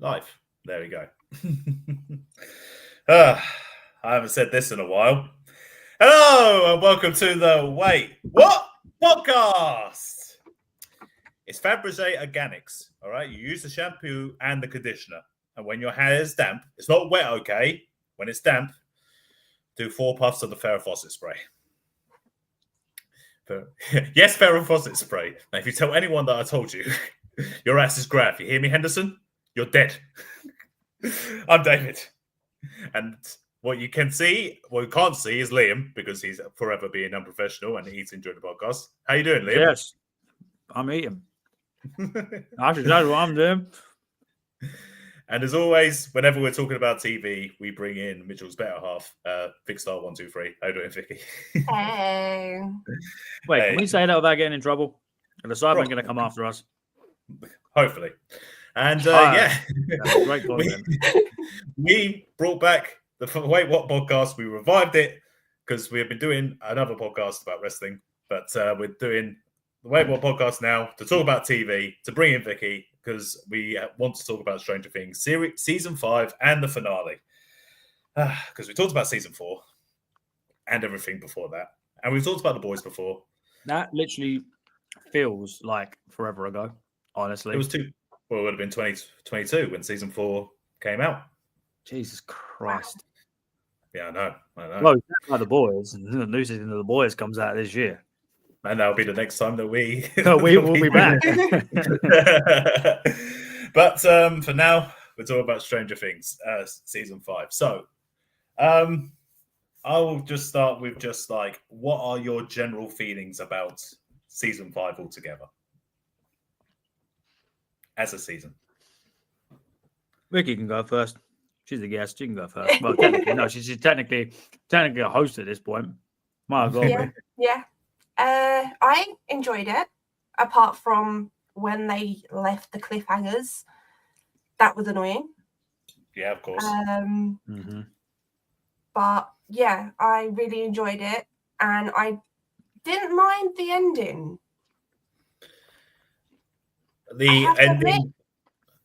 Live. There we go. I haven't said this in a while. Hello and welcome to the Wait What podcast. It's Fabergé Organics. All right, you use the shampoo and the conditioner, and when your hair is damp, it's not wet. Okay, when it's damp, do 4 puffs of the Farrah Fawcett spray. Yes, Farrah Fawcett spray. Now, if you tell anyone that I told you, your ass is graff. You hear me, Henderson? You're dead. I'm David. And what you can't see is Liam, because he's forever being unprofessional and he's enjoying the podcast. How you doing, Liam? Yes, I'm eating. That's exactly what I'm doing. And as always, whenever we're talking about TV, we bring in Mitchell's better half, Vicstar123. How you doing, Vicky? Hey. Wait, can we say that without getting in trouble? And the Cybermen going to come after us. Hopefully. And great comment. we brought back the Wait What podcast. We revived it because we have been doing another podcast about wrestling, but we're doing the Wait What podcast now to talk about TV, to bring in Vicky, because we want to talk about Stranger Things season 5 and the finale. Because we talked about season 4 and everything before that, and we've talked about The Boys before. That literally feels like forever ago. Honestly, it was it would have been 2022 when season 4 came out. Jesus Christ! Yeah, I know. Well, like The Boys, and the new season of The Boys comes out this year, and that'll be the next time that we will be back. But for now, we're talking about Stranger Things, season 5. So, I'll just start with just like, what are your general feelings about season 5 altogether? As a season. Vicky can go first. She's the guest. She can go first. Well, technically, no. She's technically a host at this point. Might as well. Yeah. I enjoyed it. Apart from when they left the cliffhangers, that was annoying. Yeah, of course. But yeah, I really enjoyed it, and I didn't mind the ending. The ending,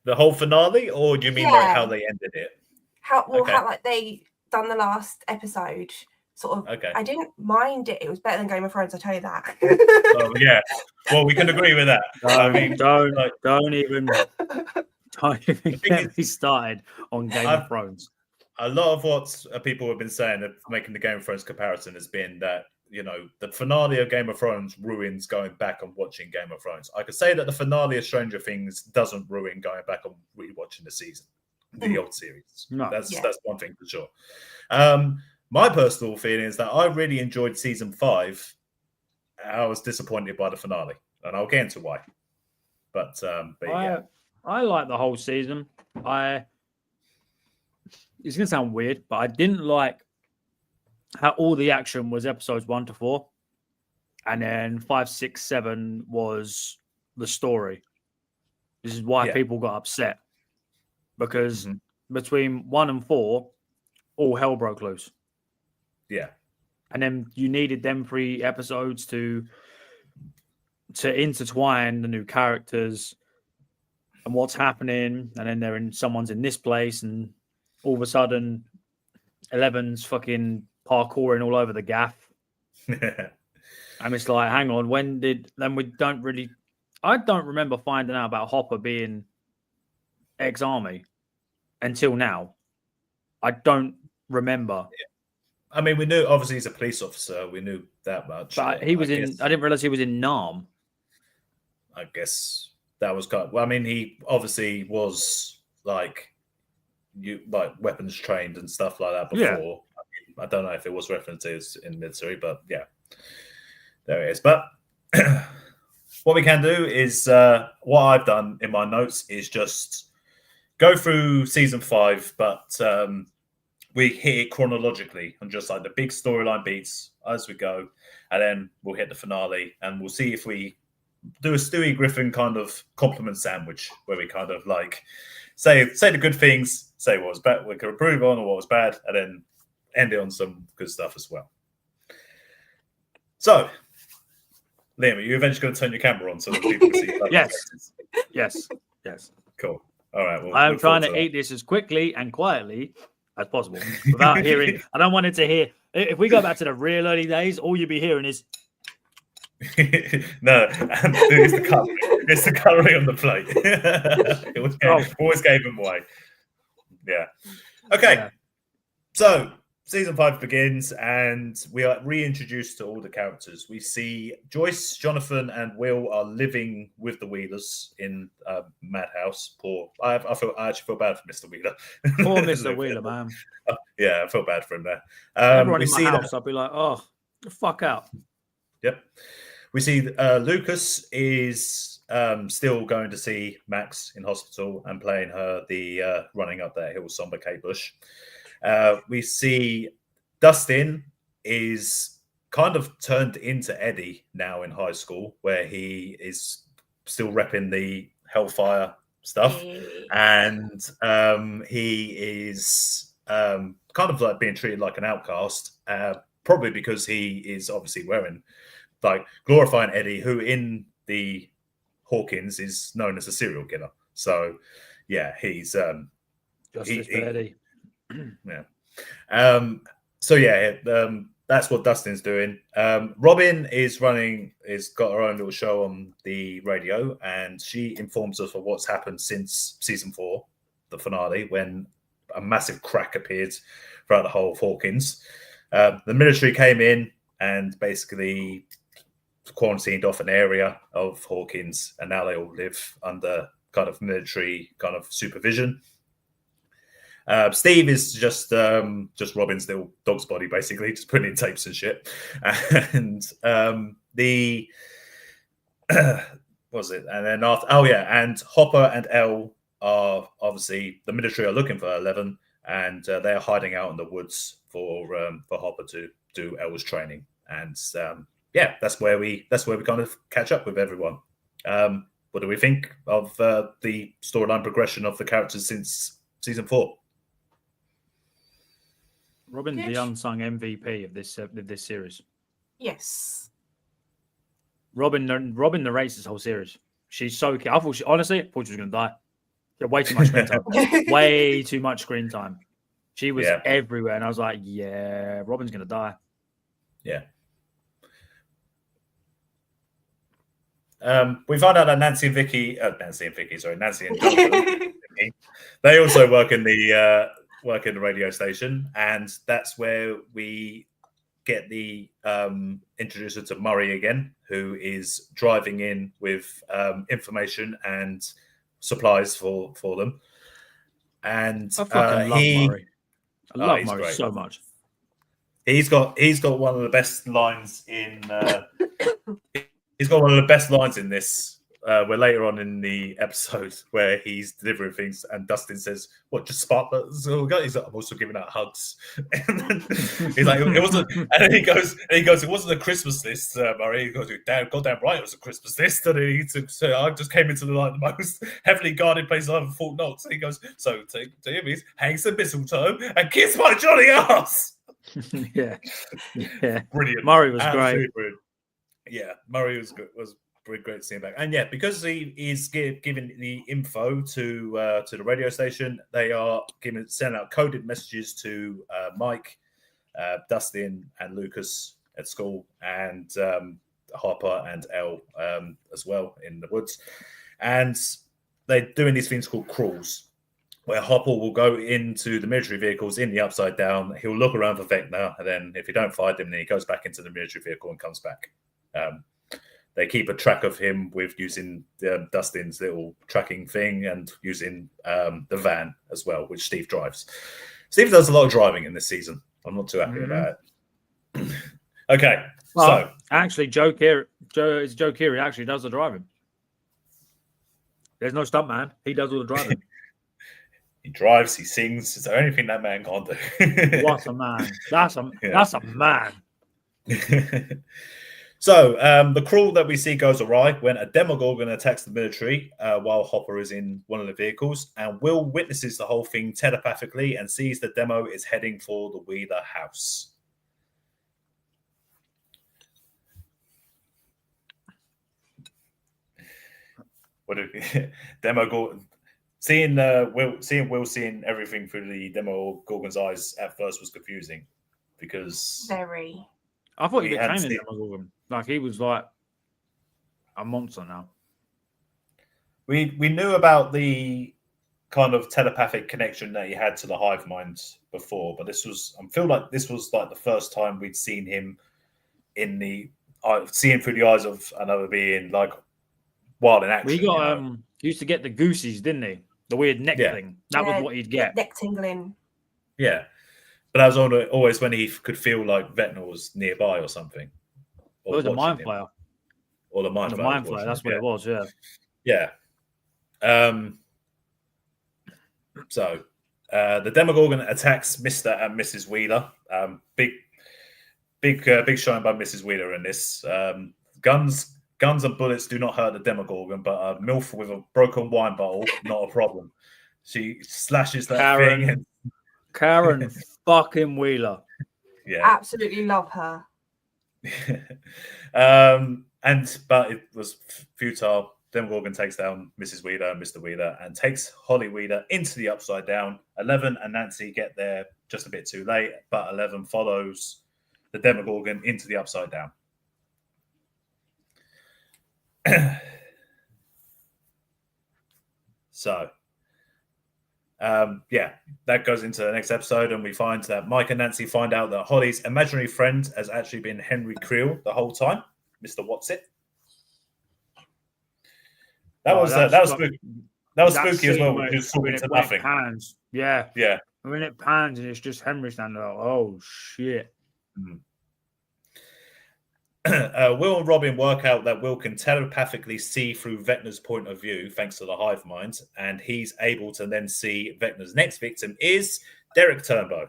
the whole finale, or do you mean like how they ended it? How like they done the last episode, sort of. Okay. I didn't mind it. It was better than Game of Thrones, I tell you that. Oh yeah. Well, we can agree with that. Don't even get me started on Game of Thrones. A lot of what people have been saying, making the Game of Thrones comparison, has been that, you know, the finale of Game of Thrones ruins going back and watching Game of Thrones. I could say that the finale of Stranger Things doesn't ruin going back and rewatching the season, the old series. No, that's one thing for sure. My personal feeling is that I really enjoyed season 5. I was disappointed by the finale, and I'll get into why. But yeah, I like the whole season. It's gonna sound weird, but I didn't like how all the action was episodes 1 to 4, and then 5, 6, 7 was the story. This is why people got upset, because between 1 and 4, all hell broke loose. Yeah, and then you needed them 3 episodes to intertwine the new characters and what's happening, and then someone's in this place, and all of a sudden, 11's fucking parkouring all over the gaff. And it's like, hang on, I don't remember finding out about Hopper being ex-army until now. I don't remember. I mean, we knew, obviously he's a police officer. We knew that much. But I didn't realize he was in Nam. I guess that was kind of, well, I mean, he obviously was like weapons trained and stuff like that before. Yeah. I don't know if it was references in military, but yeah, there it is. But what we can do is, what I've done in my notes is just go through season 5, but we hit it chronologically and just like the big storyline beats as we go, and then we'll hit the finale, and we'll see if we do a Stewie Griffin kind of compliment sandwich where we kind of like say the good things, say what was bad, we can improve on, or what was bad, and then end it on some good stuff as well. So, Liam, are you eventually going to turn your camera on so that people can see? Yes. Cool. All right. Well, I'm look trying forward to eat this as quickly and quietly as possible without hearing. I don't want it to hear. If we go back to the real early days, all you'll be hearing is. No, it's the cutlery. It's the cutlery on the plate. Always gave him away. Yeah. Okay. Yeah. So season 5 begins, and we are reintroduced to all the characters. We see Joyce, Jonathan, and Will are living with the Wheelers in Madhouse. I actually feel bad for Mr. Wheeler. Poor Mr. Wheeler, man. Yeah, I feel bad for him there. Everyone we in my see house, I'll be like, oh, the fuck out. Yep. We see Lucas is still going to see Max in hospital and playing her the running up that hill somber Kate Bush. We see Dustin is kind of turned into Eddie now in high school, where he is still repping the Hellfire stuff. And he is kind of like being treated like an outcast, probably because he is obviously wearing like glorifying Eddie, who in the Hawkins is known as a serial killer. So yeah, he's Justice for Eddie. Yeah. So yeah, that's what Dustin's doing. Robin is got her own little show on the radio, and she informs us of what's happened since season 4, the finale, when a massive crack appeared throughout the whole of Hawkins. The military came in and basically quarantined off an area of Hawkins, and now they all live under kind of military kind of supervision. Steve is just Robin's little dog's body, basically, just putting in tapes and shit. And the what was it? And then and Hopper and Elle are obviously the military are looking for 11, and they're hiding out in the woods for Hopper to do Elle's training. And that's where we kind of catch up with everyone. What do we think of the storyline progression of the characters since season 4? Robin's the unsung MVP of this series. Yes. Robin narrates this whole series. She's so cute. I thought she was going to die. She had way too much screen time. Way too much screen time. She was everywhere, and I was like, "Yeah, Robin's going to die." Yeah. We find out that Nancy and Jonathan, they also work in the radio station, and that's where we get the introducer to Murray again, who is driving in with information and supplies for them. And I fucking love Murray. I love Murray so much. He's got one of the best lines in. He's got one of the best lines in this. Where later on in the episode where he's delivering things, and Dustin says, "What, just sparklers?" He's like, "I'm also giving out hugs." And then he's like, "It wasn't." And then he goes, "It wasn't a Christmas list, Murray." He goes, "Goddamn right, it was a Christmas list." And he so I just came into the most heavily guarded place I've ever Fort Knox. And he goes, "So to him, he's hang some mistletoe and kiss my Johnny ass." yeah, brilliant. Murray was great. Brilliant. Yeah, Murray was good. Was great to see him back. And yeah, because he is giving the info to the radio station, they are sending out coded messages to Mike, Dustin, and Lucas at school, and Hopper and Elle as well in the woods. And they're doing these things called crawls, where Hopper will go into the military vehicles in the Upside Down. He'll look around for Vecna, and then if you don't find him, then he goes back into the military vehicle and comes back. They keep a track of him with using Dustin's little tracking thing and using the van as well, which Steve drives. Steve does a lot of driving in this season. I'm not too happy about it. Okay, well, so actually, Joe Keery actually does the driving. There's no stunt man; he does all the driving. He drives, he sings. Is there anything that man can't do? What a man! That's a man. So the crawl that we see goes awry when a Demogorgon attacks the military while Hopper is in one of the vehicles, and Will witnesses the whole thing telepathically and sees the demo is heading for the Wheeler house. What do Demogorgon? seeing Will seeing everything through the Demogorgon's eyes at first was confusing because Very. I thought he We hadn't became the seen- Demogorgon. Like he was like a monster now. we knew about the kind of telepathic connection that he had to the hive mind before, but I feel like this was like the first time we'd seen him in the seeing through the eyes of another being, like while in action. Well, he got he used to get the goosies, didn't he? The weird neck Yeah. thing. That was what he'd get. Neck tingling. Yeah, but that was always when he could feel like Vecna was nearby or something. It was a watching mind him. flayer. Or the mind The flayer. mind was flayer. watching That's him, what it was. Yeah. Yeah. So the Demogorgon attacks Mr. and Mrs. Wheeler. Big showing by Mrs. Wheeler in this. Guns and bullets do not hurt the Demogorgon, but a MILF with a broken wine bottle, not a problem. She slashes that thing. And, Karen fucking Wheeler. yeah. Absolutely love her. But it was futile. Demogorgon takes down Mrs. Wheeler and Mr. Wheeler and takes Holly Wheeler into the Upside Down. 11 and Nancy get there just a bit too late, but 11 follows the Demogorgon into the Upside Down. So, that goes into the next episode, and we find that Mike and Nancy find out that Holly's imaginary friend has actually been Henry Creel the whole time, Mr. Whatsit. That was spooky. That was spooky as well. Just talking to nothing. Pans. Yeah. Yeah. When it pans and it's just Henry standing there. Oh shit. Will and Robin work out that Will can telepathically see through Vecna's point of view thanks to the hive mind, and he's able to then see Vecna's next victim is Derek Turnbow,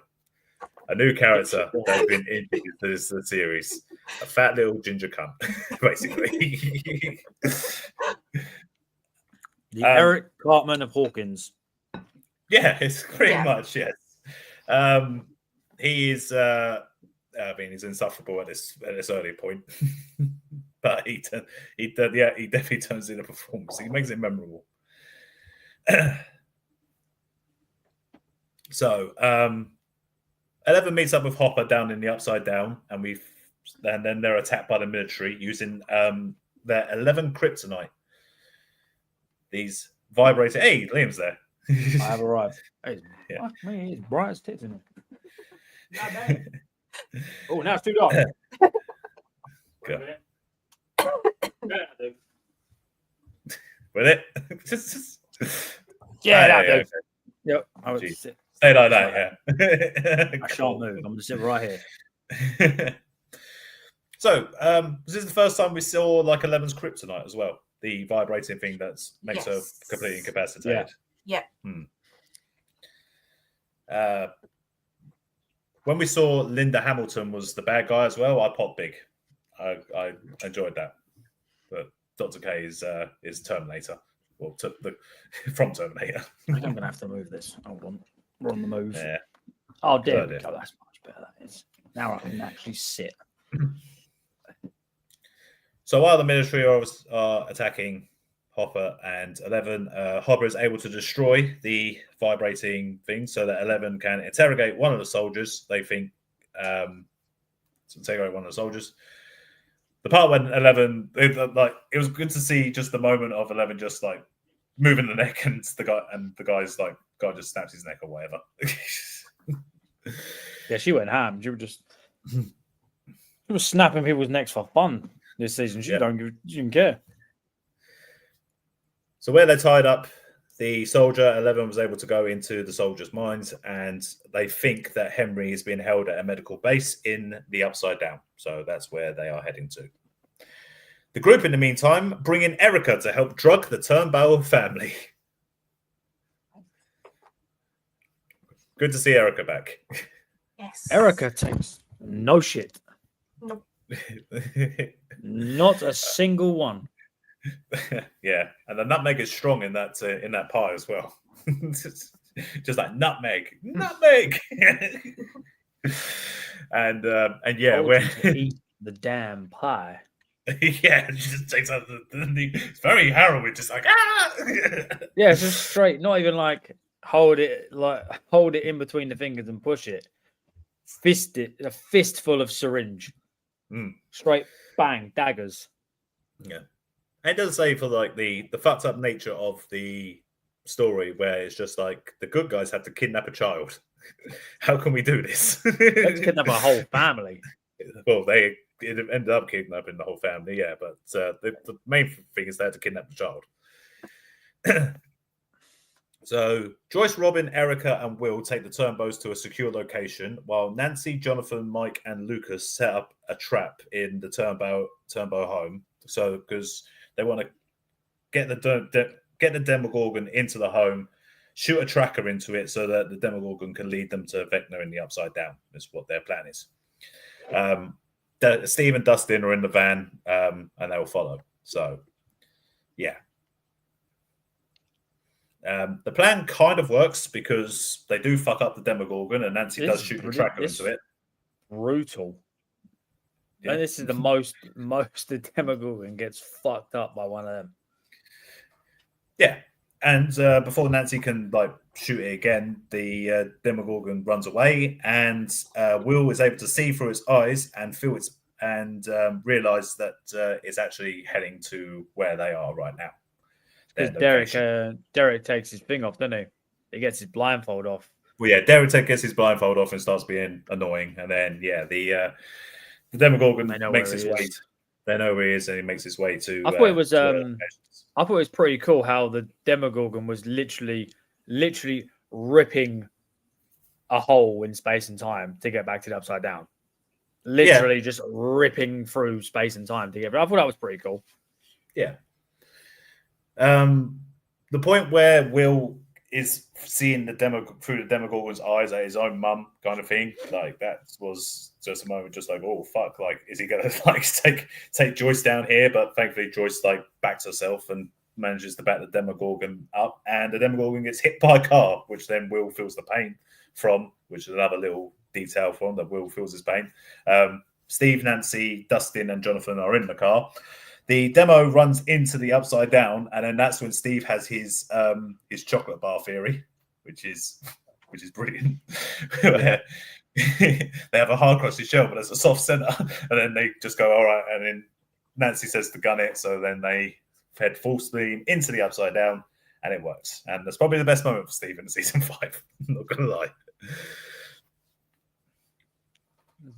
a new character that's been introduced to the series. A fat little ginger cunt, basically. The Eric Cartman of Hawkins. Yeah, it's pretty much, yes. He is he's insufferable at this early point. But he definitely turns in a performance. He makes it memorable. So 11 meets up with Hopper down in the Upside Down, and then they're attacked by the military using their 11 kryptonite. These vibrator. Hey, Liam's there. I have arrived. Hey, Yeah. Man, it's bright as tits in it. Oh, now it's too dark. Go. With it? Yeah, that'll do. okay. Yep. I would Jeez. sit. Stay like that, yeah. I shan't move. I'm going to sit right here. So, this is the first time we saw like 11's kryptonite as well. The vibrating thing that makes her completely incapacitated. Yeah. When we saw Linda Hamilton was the bad guy as well, I popped big. I enjoyed that. But Dr. K is Terminator. Well, from Terminator. I'm going to have to move this. Hold on. We're on the move. Yeah. Oh, there we Good. go. That's much better. That is. Now I can actually sit. So while the military are attacking Hopper and 11, Hopper is able to destroy the vibrating thing so that 11 can interrogate one of the soldiers. They think interrogate one of the soldiers. The part when 11, it was good to see just the moment of 11 just like moving the neck, and the guy's like, God just snaps his neck or whatever. Yeah, she went ham. She was snapping people's necks for fun this season. She didn't care. So where they tied up the soldier, 11 was able to go into the soldier's mind, and they think that Henry is being held at a medical base in the Upside Down. So that's where they are heading to. The group, in the meantime, bring in Erica to help drug the Turnbow family. Good to see Erica back. Yes. Erica takes no shit. Nope. Not a single one. Yeah, and the nutmeg is strong in that pie as well. Just like nutmeg. and yeah, Told you to eat the damn pie. Yeah, she just takes out it's very harrowing, just like Yeah, it's just straight, not even like hold it in between the fingers and push it. Fist it, a fistful of syringe. Straight bang, daggers. Yeah. It does say for like the fucked up nature of the story where it's just like the good guys had to kidnap a child. How can we do this? Let's kidnap a whole family. Well, it ended up kidnapping the whole family, yeah, but the main thing is they had to kidnap the child. So Joyce, Robin, Erica, and Will take the Turnbows to a secure location, while Nancy, Jonathan, Mike, and Lucas set up a trap in the Turnbow home. So because they want to get the Demogorgon into the home, shoot a tracker into it, so that the Demogorgon can lead them to Vecna in the Upside Down. Is what their plan is. Steve and Dustin are in the van, and they will follow. So, yeah. The plan kind of works because they do fuck up the Demogorgon, and Nancy does shoot the tracker into it. Brutal. Yeah. And this is the most the Demogorgon gets fucked up by one of them. Yeah, and before Nancy can shoot it again, the Demogorgon runs away, and Will is able to see through its eyes and feel its and realize that it's actually heading to where they are right now. Because Derek takes his thing off, doesn't he? He gets his blindfold off. Well, yeah, Derek gets his blindfold off and starts being annoying, and then the Demogorgon makes his way. They know where he is, and he makes his way to. I thought it was. I thought it was pretty cool how the Demogorgon was literally ripping a hole in space and time to get back to the Upside Down. Literally just ripping through space and time to get. I thought that was pretty cool. Yeah. The point where Will is seeing through the Demogorgon's eyes at his own mum, kind of thing, that was just a moment, just oh fuck, is he gonna take Joyce down here? But thankfully, Joyce backs herself and manages to back the Demogorgon up, and the Demogorgon gets hit by a car, which then Will feels the pain from, which is another little detail from that Will feels his pain. Steve, Nancy, Dustin, and Jonathan are in the car. The demo runs into the Upside Down, and then that's when Steve has his chocolate bar theory, which is brilliant. They have a hard crusty shell, but there's a soft center, and then they just go all right. And then Nancy says to gun it, so then they head full steam into the Upside Down, and it works. And that's probably the best moment for Steve in season 5. I'm not gonna lie.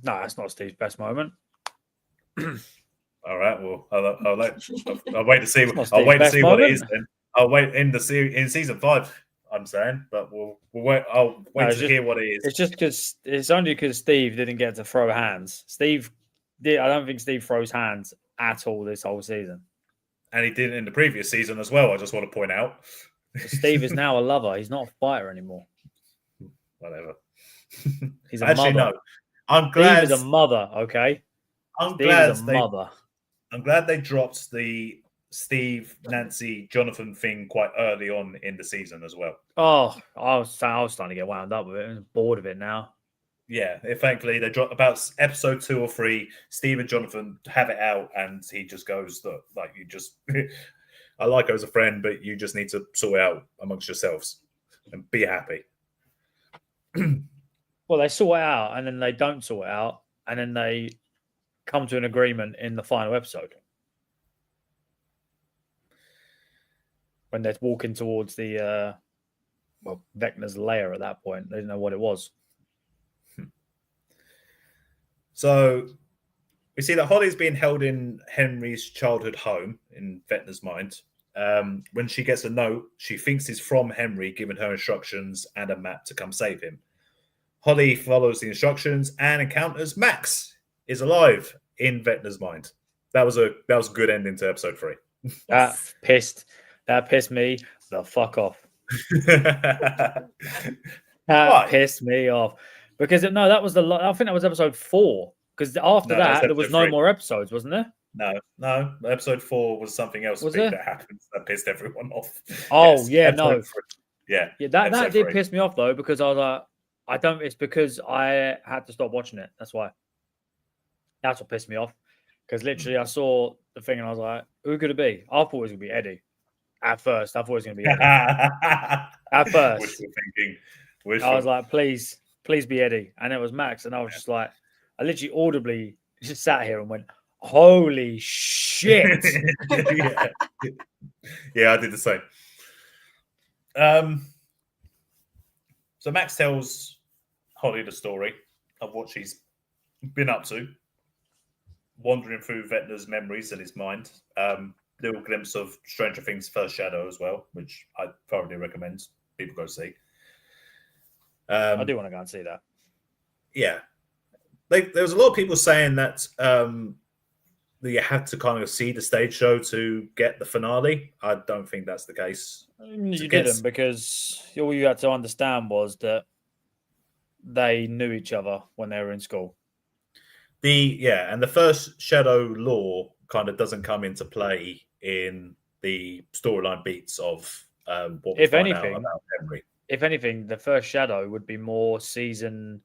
No, that's not Steve's best moment. All right. Well, I'll wait to see. I'll wait to see what it is. Then I'll wait in season 5. I'm saying, but we'll wait. I'll wait to hear what it is. It's just because it's only because Steve didn't get to throw hands. Steve did. I don't think Steve throws hands at all this whole season, and he didn't in the previous season as well. I just want to point out. Steve is now a lover. He's not a fighter anymore. Whatever. He's a mother. No. I'm glad. Steve is a mother. Okay. I'm glad they dropped the Steve, Nancy, Jonathan thing quite early on in the season as well. Oh, I was starting to get wound up with it. I'm bored of it now. Yeah, thankfully they dropped about episode 2 or 3. Steve and Jonathan have it out, and he just goes, you just, I like her as a friend, but you just need to sort it out amongst yourselves and be happy. Well, they sort it out, and then they don't sort it out, and then they come to an agreement in the final episode when they're walking towards the Vecna's lair. At that point, they didn't know what it was. So we see that Holly's being held in Henry's childhood home in Vecna's mind. When she gets a note she thinks is from Henry, giving her instructions and a map to come save him. Holly follows the instructions and encounters Max is alive in Vecna's mind. That was a good ending to episode 3. That pissed me the fuck off. That pissed me off because that was I think that was episode 4. Because after that there was no 3. more episodes, wasn't there? No. Episode 4 was something else that happened that pissed everyone off. Oh yes, no. 3. Yeah. That did piss me off though, because I was like, it's because I had to stop watching it. That's why. That's what pissed me off. Because literally, I saw the thing and I was like, "Who could it be?" I thought it was gonna be Eddie. At first, I thought it was gonna be Eddie. At first, Wishful thinking. I was like, "Please, please be Eddie," and it was Max, and I was just like, I literally audibly just sat here and went, "Holy shit!" Yeah, I did the same. So Max tells Holly the story of what she's been up to, wandering through Vecna's memories in his mind. Little glimpse of Stranger Things' first shadow as well, which I thoroughly recommend people go see. I do want to go and see that. Yeah. There was a lot of people saying that that you had to kind of see the stage show to get the finale. I don't think that's the case. You didn't, because all you had to understand was that they knew each other when they were in school. And the first shadow lore kind of doesn't come into play in the storyline beats of what we If find out anything, about Henry. If anything, the first shadow would be more season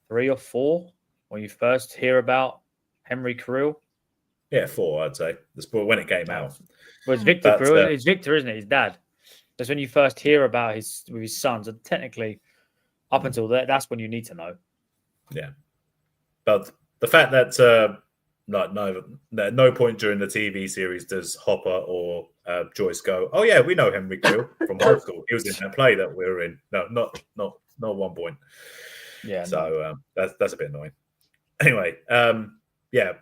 3 or 4 when you first hear about Henry Cavill. Yeah, 4, I'd say. When it came out. Well, it's Victor Cavill. It's Victor, isn't it? His dad. That's when you first hear about his sons. And technically, up until that's when you need to know. Yeah. But the fact that no point during the TV series does Hopper or Joyce go, "Oh yeah, we know Henry Cavill from high school. He was in that play that we were in." No, not 1 point. Yeah. So that's a bit annoying. Anyway,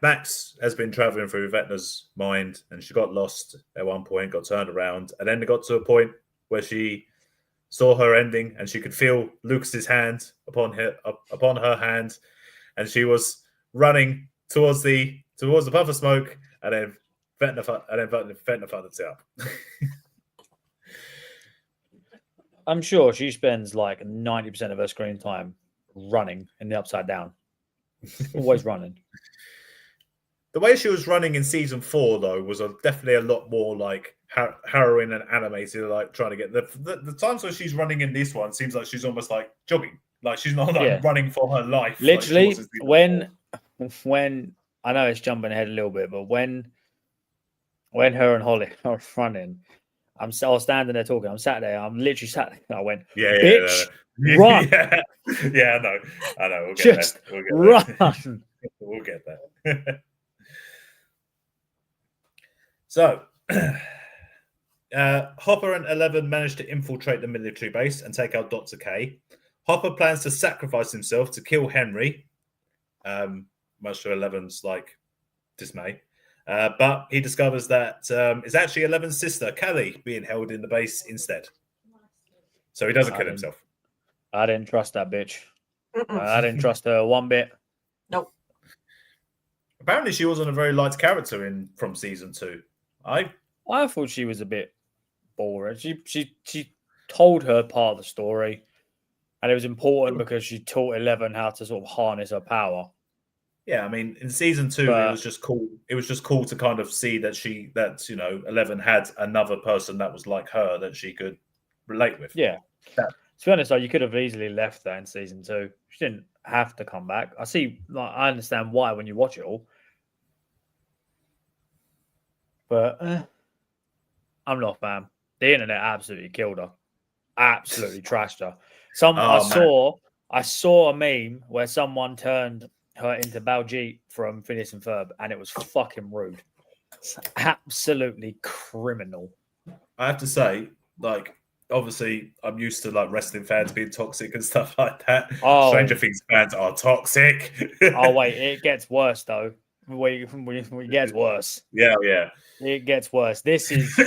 Max has been traveling through Vecna's mind, and she got lost at one point, got turned around, and then it got to a point where she saw her ending, and she could feel Lucas's hand upon her hand, and she was running towards the puff of smoke, and then Vecna fucked it up. I'm sure she spends like 90% of her screen time running in the Upside Down. Always running. The way she was running in season 4, though, was definitely a lot more like harrowing and animated. Like trying to get the times where she's running in this one seems like she's almost like jogging. Like she's not running for her life. Literally, like when I know it's jumping ahead a little bit, but when her and Holly are running, I was standing there talking. I'm sat there. I'm literally sat there. I went, "Bitch, run!" Yeah, I know. We'll get Just there. We'll get run. There. We'll get there. So, Hopper and 11 managed to infiltrate the military base and take out Dr. K. Hopper plans to sacrifice himself to kill Henry, much to 11's dismay. But he discovers that it's actually 11's sister, Callie, being held in the base instead. So he doesn't kill himself. I didn't trust that bitch. I didn't trust her one bit. Nope. Apparently, she wasn't a very liked character from season 2. I thought she was a bit boring. She told her part of the story, and it was important because she taught 11 how to sort of harness her power. Yeah, I mean, in season 2, it was just cool. It was just cool to kind of see that 11 had another person that was like her that she could relate with. Yeah. To be honest, though, you could have easily left that in season 2. She didn't have to come back. I understand why when you watch it all. But I'm not a fan. The internet absolutely killed her. Absolutely trashed her. I saw a meme where someone turned her into Baljeet from Phineas and Ferb, and it was fucking rude. It's absolutely criminal. I have to say, obviously, I'm used to wrestling fans being toxic and stuff like that. Oh. Stranger Things fans are toxic. Oh wait, it gets worse though. It gets worse. Yeah. It gets worse. This is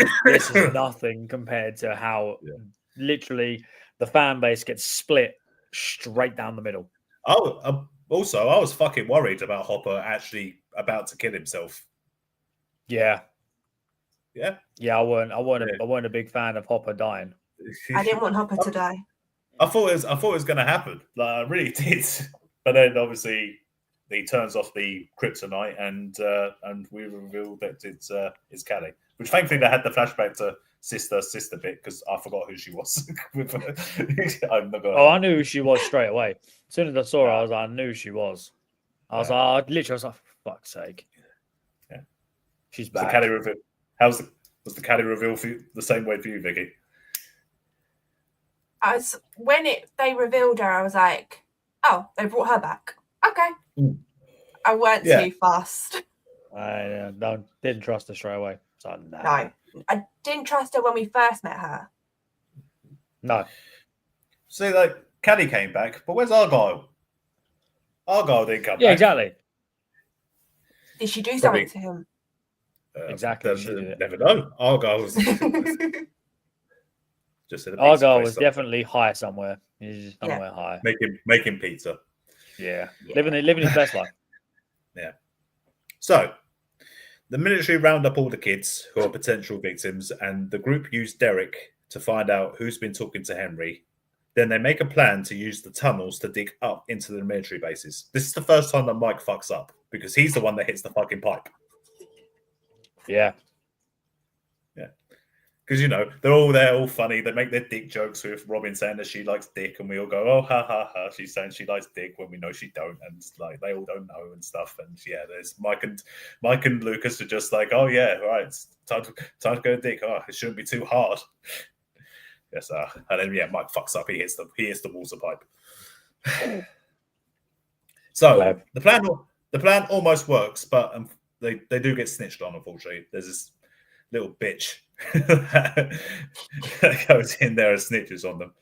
nothing compared to how literally the fan base gets split straight down the middle. Oh, also, I was fucking worried about Hopper actually about to kill himself. Yeah. Yeah. Yeah, I weren't a big fan of Hopper dying. I didn't want Hopper to die. I thought it was going to happen. I really did. But then obviously he turns off the kryptonite and we reveal that it's Callie. Which thankfully they had the flashback to sister bit because I forgot who she was. I knew who she was straight away. As soon as I saw her, I knew who she was. I was like, fuck's sake. Yeah. She's Was the back. caddy reveal? Was the caddy reveal for you, the same way for you, Vicky? When they revealed her, I was like, oh, they brought her back. Okay. Mm. I weren't Yeah. too fast. I didn't trust her straight away. So, No. I didn't trust her when we first met her. No. See, like, caddy came back, but where's Argyle? Argyle didn't come Yeah, back. exactly. Did she do Probably- something to him? Exactly, she did it. Never know. Argyle was just in a pizza Argyle place was somewhere. definitely high somewhere. He's just somewhere high. making pizza. Yeah. Yeah. Living his best life. So, the military round up all the kids who are potential victims, and the group use Derek to find out who's been talking to Henry. Then they make a plan to use the tunnels to dig up into the military bases. This is the first time that Mike fucks up because he's the one that hits the fucking pipe. Yeah. Because, you know, they're all there, all funny. They make their dick jokes with Robin saying that she likes dick, and we all go, oh, ha, ha, ha. She's saying she likes dick when we know she don't. And, like, they all don't know and stuff. And, yeah, there's Mike and Lucas are just like, oh, yeah, right, it's time to go dick. Oh, it shouldn't be too hard. Yes, and then, yeah, Mike fucks up. He hits the water pipe. So, the plan almost works, but they do get snitched on, unfortunately. There's this little bitch that goes in there and snitches on them.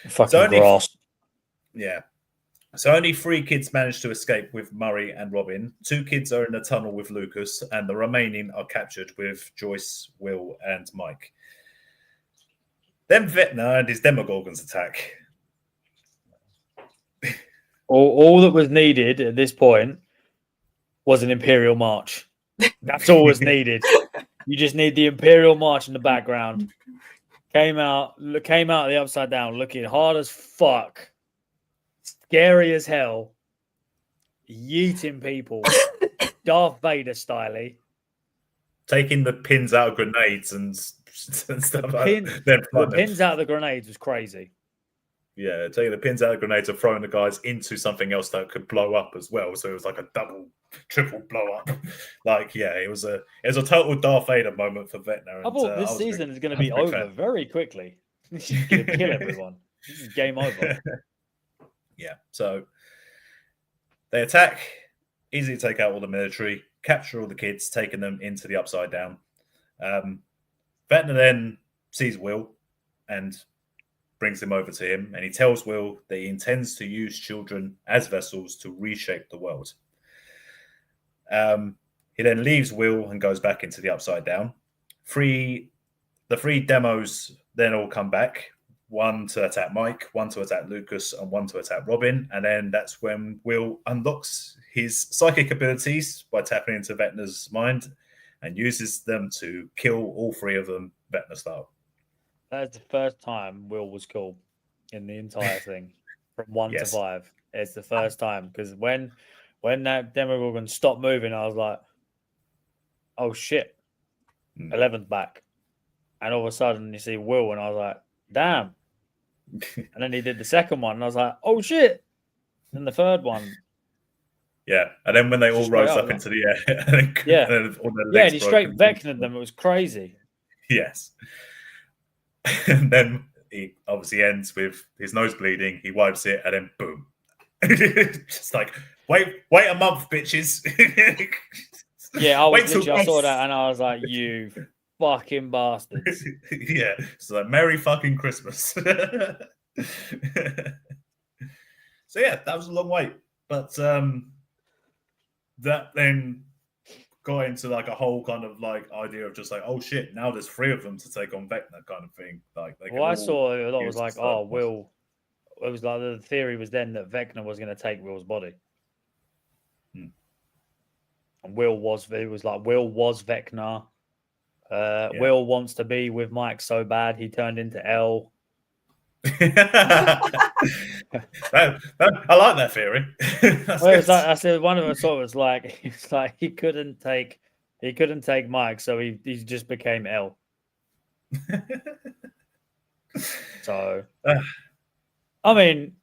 Fucking grass. Yeah. So only 3 kids manage to escape with Murray and Robin. 2 kids are in the tunnel with Lucas, and the remaining are captured with Joyce, Will, and Mike. Then Vecna and his Demogorgons attack. All that was needed at this point was an Imperial March. That's all was needed. You just need the Imperial March in the background. Came out the upside down, looking hard as fuck, scary as hell, yeeting people, Darth Vader styley, Taking the pins out of grenades and stuff like that. The pins out of the grenades was crazy. Yeah, taking the pins out of grenades and throwing the guys into something else that could blow up as well. So it was like a double, triple blow up. Like, yeah, it was a total Darth Vader moment for Vecna. I thought this season is going to be over very quickly. She's going to kill everyone. This is game over. Yeah, so they attack, easily take out all the military, capture all the kids, taking them into the Upside Down. Vecna then sees Will and brings him over to him, and he tells Will that he intends to use children as vessels to reshape the world. He then leaves Will and goes back into the Upside Down. The 3 demos then all come back, 1 to attack Mike, 1 to attack Lucas, and 1 to attack Robin. And then that's when Will unlocks his psychic abilities by tapping into Vecna's mind and uses them to kill all 3 of them Vecna style. That's the first time Will was cool in the entire thing, from 1 to 5. It's the first time, because when that Demogorgon stopped moving, I was like, "Oh shit, 11's back!" And all of a sudden, you see Will, and I was like, "Damn!" And then he did the second one, and I was like, "Oh shit!" And the third one, yeah. And then when they all rose up into the air, and then, and he straight Vecna'd them. It was crazy. Yes. And then he obviously ends with his nose bleeding. He wipes it, and then boom. Just like, wait a month, bitches. Yeah, I saw that, and I was like, you fucking bastards. Yeah, so like, Merry fucking Christmas. So yeah, that was a long wait, but that then got into like a whole kind of like idea of just like, oh shit, now there's 3 of them to take on Vecna kind of thing. Like, well, I saw it was like, oh, Will. It was like the theory was then that Vecna was going to take Will's body, and Will was Vecna. Will wants to be with Mike so bad he turned into L. I like that theory. Well, it was like, I said one of them sort of was like, it's like he couldn't take Mike, so he just became L. So, I mean,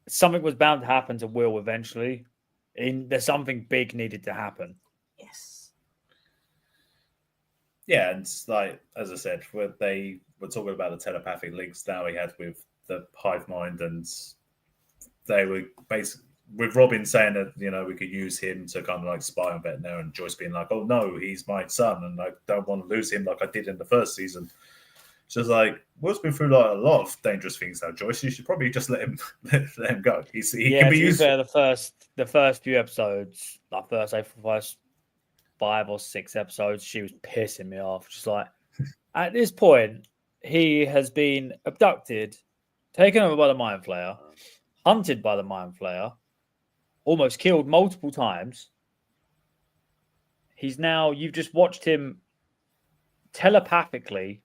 something was bound to happen to Will eventually. There's something big needed to happen. Yes. Yeah, and like as I said, they were talking about the telepathic links now he had with the hive mind, and they were basically with Robin saying that we could use him to kind of like spy on Vecna, and Joyce being like, "Oh no, he's my son, and I don't want to lose him like I did in the first season." She's like, "Will's been through like a lot of dangerous things now, Joyce. You should probably just let him go. He can be used." Fair, the first few episodes, like first 5 or 6 episodes, she was pissing me off. Just like, at this point, he has been abducted, taken over by the Mind Flayer, hunted by the Mind Flayer, almost killed multiple times. You've just watched him telepathically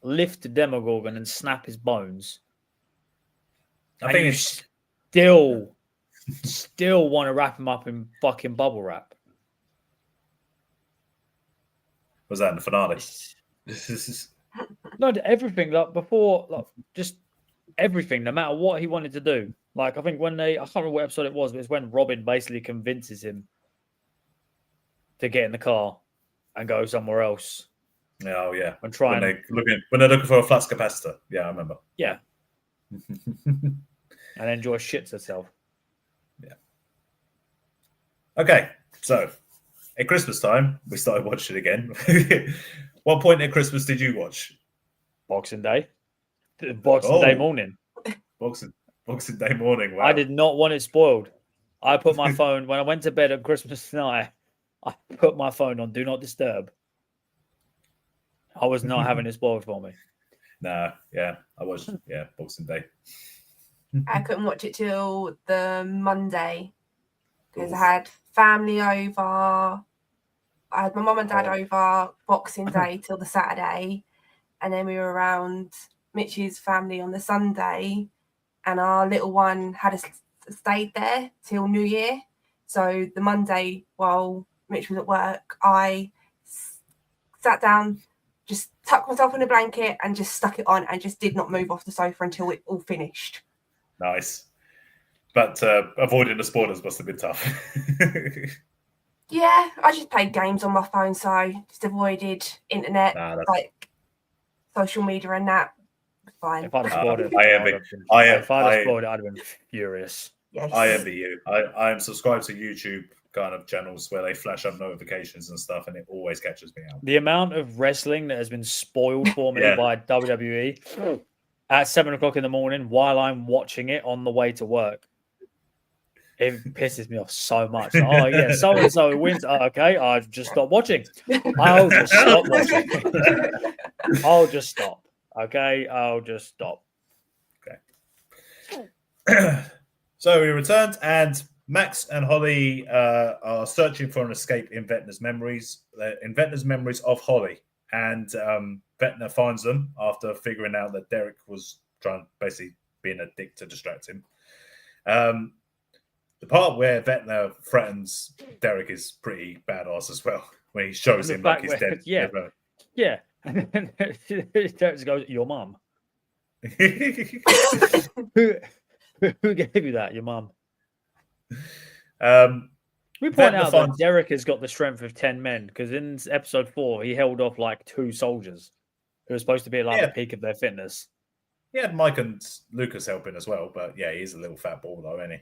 lift the Demogorgon and snap his bones. I think you still want to wrap him up in fucking bubble wrap. Was that in the finale? No, everything just everything, no matter what he wanted to do. Like I think I can't remember what episode it was, but it's when Robin basically convinces him to get in the car and go somewhere else. Oh yeah, and try when they're looking for a flux capacitor. Yeah, I remember. Yeah, and then Joyce shits herself. Yeah. Okay, so at Christmas time, we started watching it again. What point at Christmas did you watch? Boxing Day. Boxing Day morning. Boxing Day morning. Wow. I did not want it spoiled. I put my phone, when I went to bed at Christmas night, I put my phone on Do Not Disturb. I was not having it spoiled for me. Nah, yeah, I was. Yeah, Boxing Day. I couldn't watch it till the Monday because I had family over. I had my mum and dad over Boxing Day till the Saturday, and then we were around Mitch's family on the Sunday, and our little one had stayed there till New Year. So the Monday, while Mitch was at work, I sat down, just tucked myself in a blanket and just stuck it on and just did not move off the sofa until it all finished. Nice. But avoiding the spoilers must have been tough. Yeah, I just played games on my phone, so just avoided internet, like social media and that. Fine. If I'd have spoiled it, I'd have been furious. Yes. I envy you. I am subscribed to YouTube kind of channels where they flash up notifications and stuff, and it always catches me out. The amount of wrestling that has been spoiled for me by WWE at 7:00 in the morning while I'm watching it on the way to work. It pisses me off so much. Oh yeah, so and so wins. Oh, okay, I've just stopped watching. I'll just stop watching. I'll just stop. Okay, I'll just stop. Okay. So we returned, and Max and Holly are searching for an escape in Vecna's memories. In Vecna's memories of Holly, and Vecna finds them after figuring out that Derek was basically being a dick to distract him. The part where Vecna threatens Derek is pretty badass as well, when he shows him like he's dead. Yeah. Yeah. And then Derek goes, "Your mum." Who gave you that? Your mum. We point out that Derek has got the strength of 10 men, because in episode 4, he held off like 2 soldiers who were supposed to be like the peak of their fitness. He had Mike and Lucas helping as well, but yeah, he's a little fat ball though, isn't he?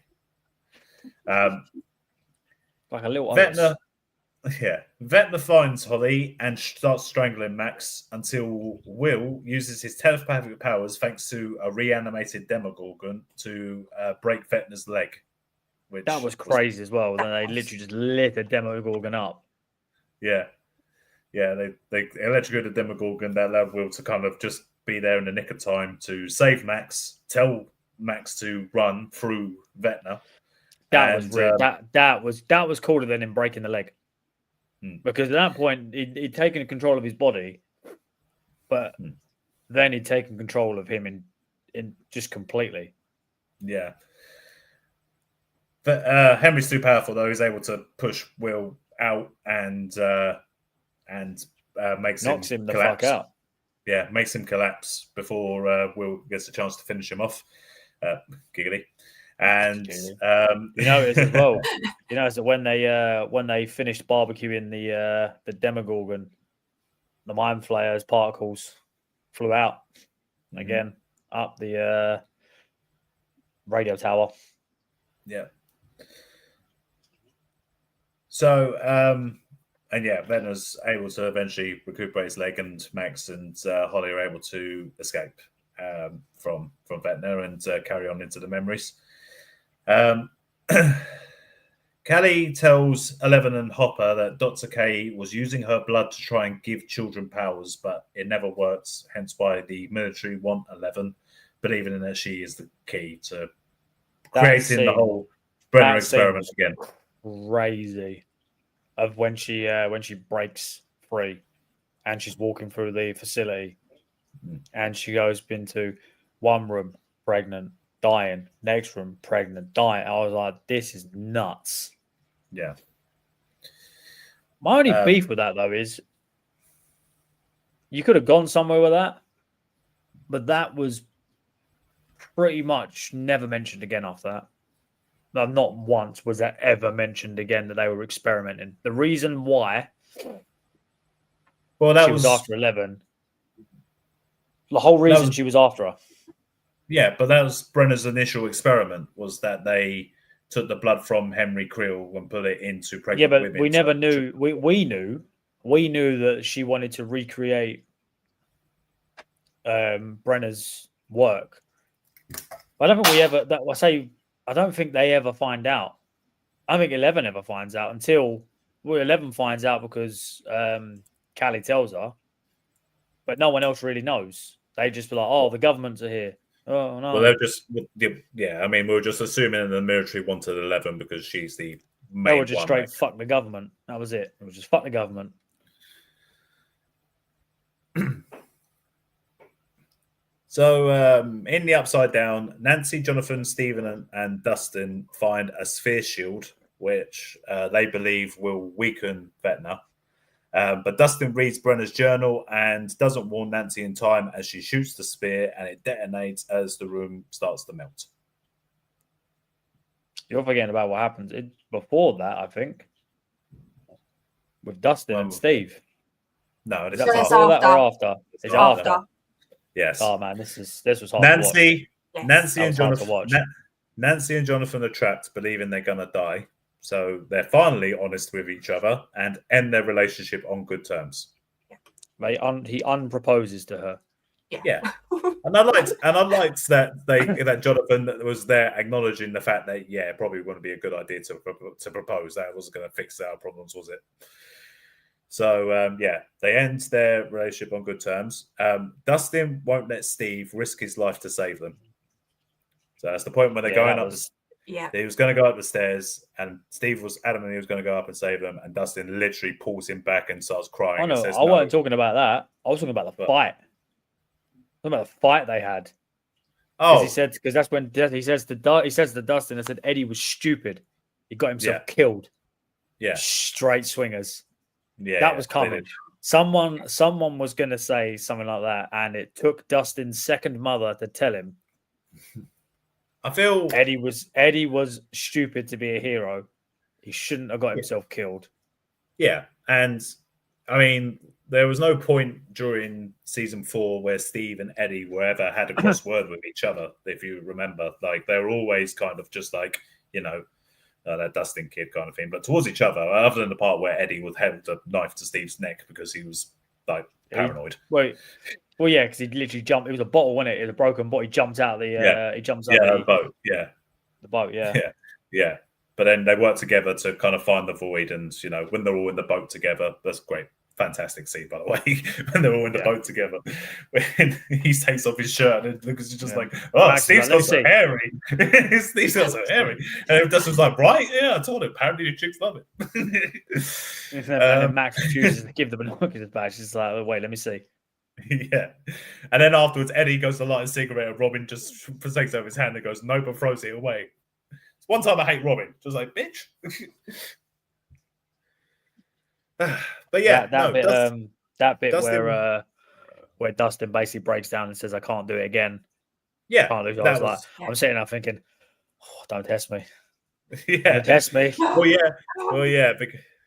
Like a little Vecna. Yeah, Vecna finds Holly and starts strangling Max until Will uses his telepathic powers, thanks to a reanimated Demogorgon, to break Vecna's leg. That was crazy as well. Then they literally just lit a Demogorgon up. Yeah, they electrocuted the Demogorgon. That allowed Will to kind of just be there in the nick of time to save Max, tell Max to run through Vecna. That was cooler than him breaking the leg. Because at that point, he'd taken control of his body, but then he'd taken control of him in just completely. Yeah. But Henry's too powerful, though. He's able to push Will out and makes knocks him the collapse. fuck out. Yeah, makes him collapse before Will gets a chance to finish him off. Giggity. And you notice as well. You notice that when they finished barbecuing the Demogorgon, the Mind Flayer's particles flew out again up the radio tower. Yeah. So, and yeah, Vecna's able to eventually recuperate his leg, and Max and Holly are able to escape from Vecna and carry on into the memories. Callie tells Eleven and Hopper that Dr. K was using her blood to try and give children powers, but it never works, hence why the military want 11, believing that she is the key to creating the whole Brenner experiment again. Crazy of when she breaks free and she's walking through the facility and she goes into one room pregnant, dying, next room pregnant, dying. I was like, this is nuts. Yeah. My only beef with that though is you could have gone somewhere with that, but that was pretty much never mentioned again after that. No, not once was that ever mentioned again that they were experimenting. The reason why she was after 11, the whole reason she was after her. Yeah, but that was Brenner's initial experiment, was that they took the blood from Henry Creel and put it into pregnant women. Yeah, but we never knew. We knew that she wanted to recreate Brenner's work. I don't think we ever. I don't think they ever find out. I think 11 ever finds out until 11 finds out because Callie tells her, but no one else really knows. They just be like, "Oh, the governments are here." Oh no. Well, they're just I mean, we were just assuming the military wanted 11 because she's the main. They were just straight fuck the government. That was it. It was just fuck the government. So, in the Upside Down, Nancy, Jonathan, Stephen, and Dustin find a sphere shield, which they believe will weaken Vecna. But Dustin reads Brenner's journal and doesn't warn Nancy in time as she shoots the spear, and it detonates as the room starts to melt. You're forgetting about what happens before that, I think, with Dustin and Steve. No, is that before that or after? It's after. Yes. Oh man, this was hard. Nancy and Jonathan are trapped, believing they're gonna die. So they're finally honest with each other and end their relationship on good terms. He unproposes to her. Yeah. and I liked that Jonathan was there acknowledging the fact that it probably wouldn't be a good idea to propose. That wasn't going to fix our problems, was it? So they end their relationship on good terms. Dustin won't let Steve risk his life to save them. So that's the point when they're going up. He was going to go up the stairs, and Steve was adamant he was going to go up and save them, and Dustin literally pulls him back and starts crying. Oh no, I wasn't talking about that. I was talking about the fight. Talking about the fight they had. Oh, because that's when he says to Dustin, I said Eddie was stupid. He got himself killed. Yeah, straight swingers. Yeah, that was covered. Someone was going to say something like that, and it took Dustin's second mother to tell him. I feel Eddie was stupid to be a hero. He shouldn't have got himself killed. Yeah, and I mean, there was no point during season 4 where Steve and Eddie were ever had a crossword with each other. If you remember, like they were always kind of just like that Dustin kid kind of thing, but towards each other. Other than the part where Eddie was held a knife to Steve's neck because he was like paranoid. Well, yeah, because he literally jumped. It was a bottle, wasn't it? It was a broken bottle. He jumped out the. He jumps out the boat. Yeah, the boat. Yeah, yeah. But then they work together to kind of find the void, and when they're all in the boat together, that's great, fantastic scene by the way. When they're all in the boat together, when he takes off his shirt and Lucas is just like, "Oh, Max, Steve's got so hairy." Steve's got so hairy, and Dustin's like, "Right, yeah, I told him. Apparently, the chicks love it." And then Max refuses to give the binoculars back. She's like, "Oh, wait, let me see." Yeah, and then afterwards, Eddie goes to light a cigarette, and Robin just takes over his hand and goes, "No," but throws it away. It's one time I hate Robin, just like bitch. But yeah, that bit Dustin, where Dustin basically breaks down and says, "I can't do it again." Yeah, can't lose. I was like, I'm sitting there thinking, Oh, don't test me. Yeah. Don't test me. Well, yeah.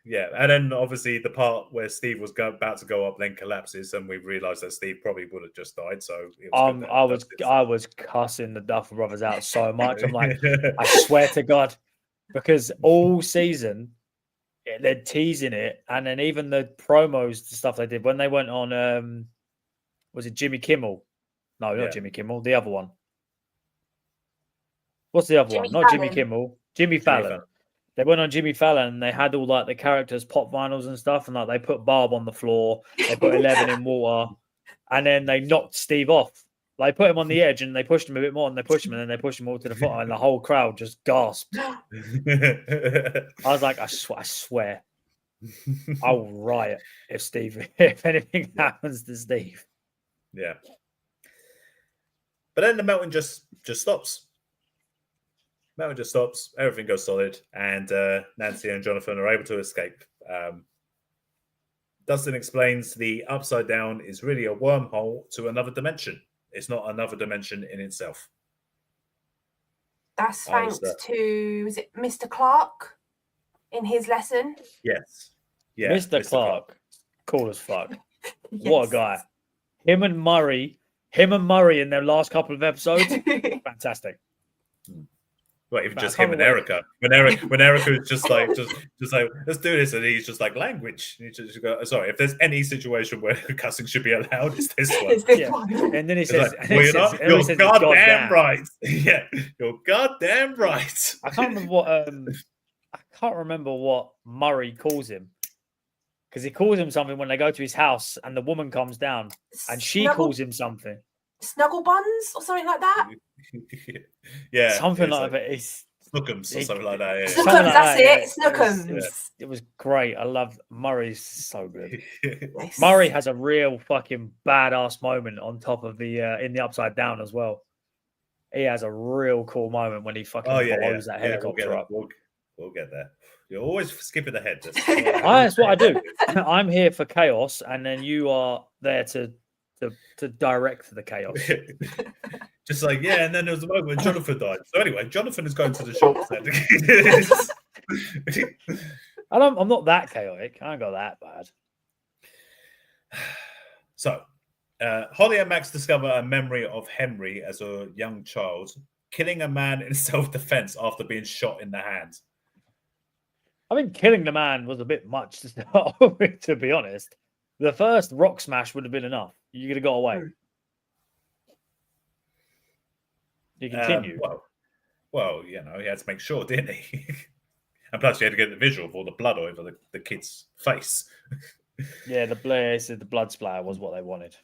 Yeah, and then obviously the part where Steve was about to go up then collapses, and we realised that Steve probably would have just died. So it was good that I was cussing the Duffer Brothers out so much. I'm like, I swear to God, because all season they're teasing it, and then even the promos, the stuff they did when they went on, was it Jimmy Kimmel? No, not Yeah. Jimmy Kimmel. The other one. What's the other Jimmy one? Not Jimmy Fallon. Kimmel. Jimmy Fallon. They went on Jimmy Fallon and they had all like the characters pop vinyls and stuff, and like they put Barb on the floor, they put 11 in water, and then they knocked Steve off. They put him on the edge and they pushed him a bit more, and they pushed him, and then they pushed him all to the front, and the whole crowd just gasped. I was like, I swear, I will riot if anything happens to Steve. Yeah. But then the melting just stops. Melton just stops, everything goes solid, and Nancy and Jonathan are able to escape. Dustin explains the Upside Down is really a wormhole to another dimension. It's not another dimension in itself. That's thanks to, is it Mr. Clark in his lesson? Yes. Yeah, Mr. Clark, cool as fuck. Yes. What a guy. Him and Murray in their last couple of episodes, fantastic. Well, even just him and Erica. When Erica is just like let's do this, and he's just like language. You just go, sorry, if there's any situation where cussing should be allowed, it's this one. It's this one. And then he says, like, well, you're goddamn right. Yeah, you're goddamn right. I can't remember what Murray calls him, because he calls him something when they go to his house, and the woman comes down, and she calls him something. Snuggle buns or something like that. Yeah, something like that. It's Snookums or something like that. Yeah. Snookums, that's it. Snookums. It was great. I love Murray's so good. Yes. Murray has a real fucking badass moment on top of the in the Upside Down as well. He has a real cool moment when he fucking blows that helicopter up. We'll get there. You're always skipping ahead. That's what I do. I'm here for chaos, and then you are there to direct the chaos. Just like, yeah, and then there was a moment when Jonathan died. So anyway, Jonathan is going to the shops then. I'm not that chaotic. I don't go that bad. So, Holly and Max discover a memory of Henry as a young child, killing a man in self-defense after being shot in the hand. I mean, killing the man was a bit much to start with, to be honest. The first rock smash would have been enough. You could have got away. You continue. Well, you know, he had to make sure, didn't he? And plus, you had to get the visual of all the blood over the kid's face. Yeah, the blood splatter was what they wanted.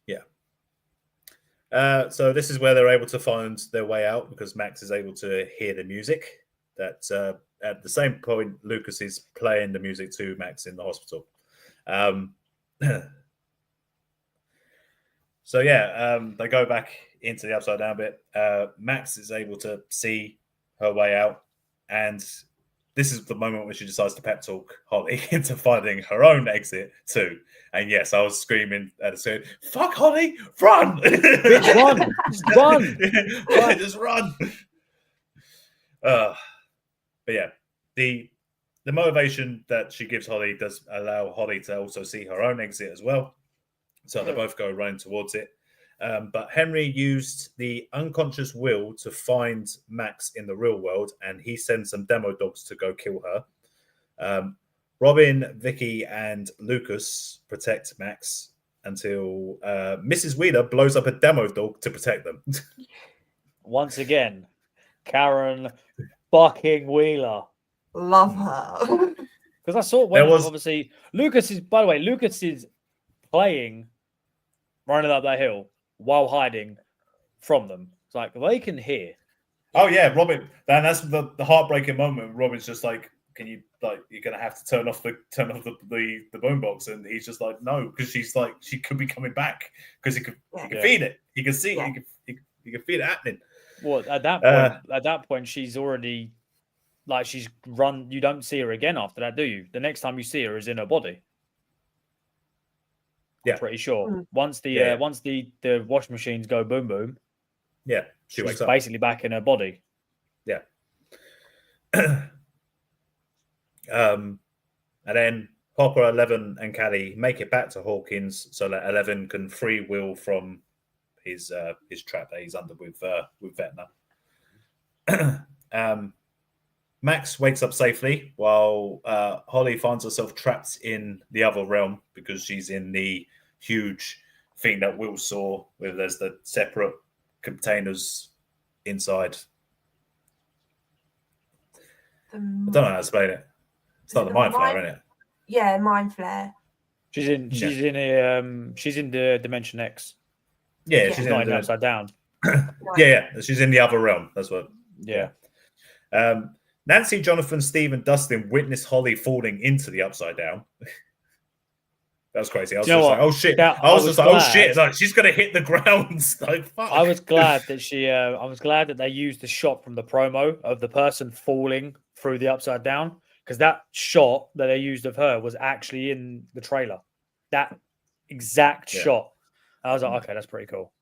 Yeah. So this is where they're able to find their way out, because Max is able to hear the music. That at the same point, Lucas is playing the music to Max in the hospital. So yeah, they go back into the Upside Down bit. Max is able to see her way out, and this is the moment when she decides to pep talk Holly into finding her own exit too. And yes, I was screaming at the screen, "Fuck Holly, run! Bitch, run! Just run! Yeah, just run!" But yeah, the motivation that she gives Holly does allow Holly to also see her own exit as well. So they both go running towards it. But Henry used the unconscious will to find Max in the real world, and he sends some demo dogs to go kill her. Robin, Vicky, and Lucas protect Max until Mrs. Wheeler blows up a demo dog to protect them. Once again, Karen fucking Wheeler. Love her. Because I saw when obviously Lucas is playing running up that hill while hiding from them. It's like they can hear. Oh yeah, Robin. And that's the heartbreaking moment. Robin's just like, "Can you you're gonna have to turn off the boombox," and he's just like, "No," because she's like, she could be coming back because he could feed it. He can see it. He can feel it happening. Well, at that point, she's already she's run. You don't see her again after that, do you? The next time you see her is in her body. Yeah, I'm pretty sure. Once the washing machines go boom boom, yeah, she she's basically back in her body. And then Hopper, 11, and Caddy make it back to Hawkins so that 11 can free Will from his trap that he's under with Vecna. Max wakes up safely while Holly finds herself trapped in the other realm because she's in the huge thing that Will saw, where there's the separate containers inside. I don't know how to explain it. It's not the Mind Flayer, isn't it? Yeah, Mind Flayer. She's in the Dimension X. Yeah, She's not in the Upside Down. yeah, she's in the other realm. That's what. Yeah. Nancy, Jonathan, Steve, and Dustin witness Holly falling into the Upside Down. That was crazy. I was just like, oh shit. I was just like, oh shit. Like, she's going to hit the ground. Like, fuck. I was glad that I was glad that they used the shot from the promo of the person falling through the Upside Down, because that shot that they used of her was actually in the trailer. That exact shot. I was like, okay, that's pretty cool.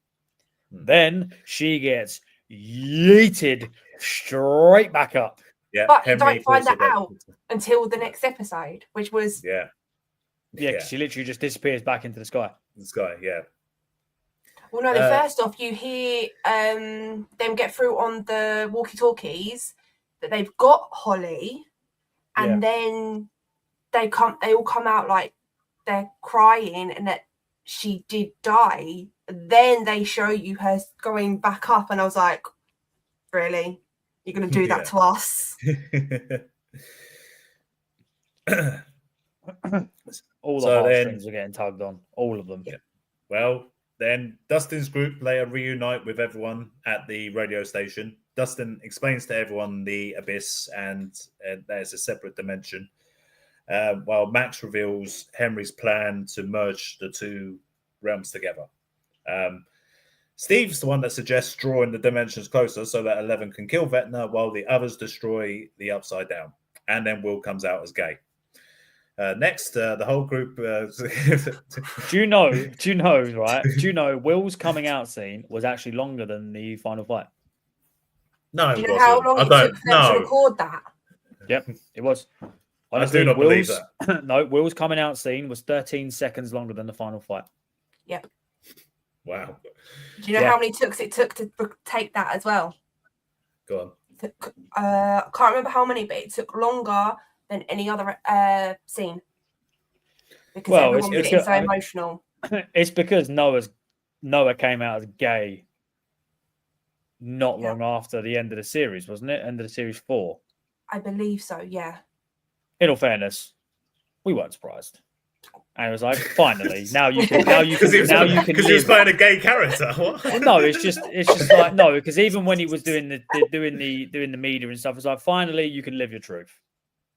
Then she gets yeeted straight back up. Yeah, but you don't find that out until the next episode, which was Yeah, she literally just disappears back into the sky. Yeah. Well, no, first off, you hear them get through on the walkie-talkies that they've got Holly, and then they all come out like they're crying and that she did die. Then they show you her going back up, and I was like, really? You're going to do that to us? All the heartstrings are getting tugged on. All of them. Yeah. Well, then Dustin's group later reunite with everyone at the radio station. Dustin explains to everyone the abyss and there's a separate dimension. While Max reveals Henry's plan to merge the two realms together. Steve's the one that suggests drawing the dimensions closer so that 11 can kill Vecna while the others destroy the Upside Down. And then Will comes out as gay. Next, the whole group. Do you know, right? Do you know Will's coming out scene was actually longer than the final fight? No, do you know how long it took them to record that? Yep, it was. Honestly, I do not believe that. No, Will's coming out scene was 13 seconds longer than the final fight. Yep. Wow. Do you know how many takes it took to take that as well? Go on. I can't remember how many, but it took longer than any other scene. Because everyone was getting so emotional. It's because Noah came out as gay not long after the end of the series, wasn't it? End of the series 4. I believe so, yeah. In all fairness, we weren't surprised. And it was like, finally, now you can because he was playing a gay character. No, it's just like no, because even when he was doing the media and stuff, it's like finally you can live your truth.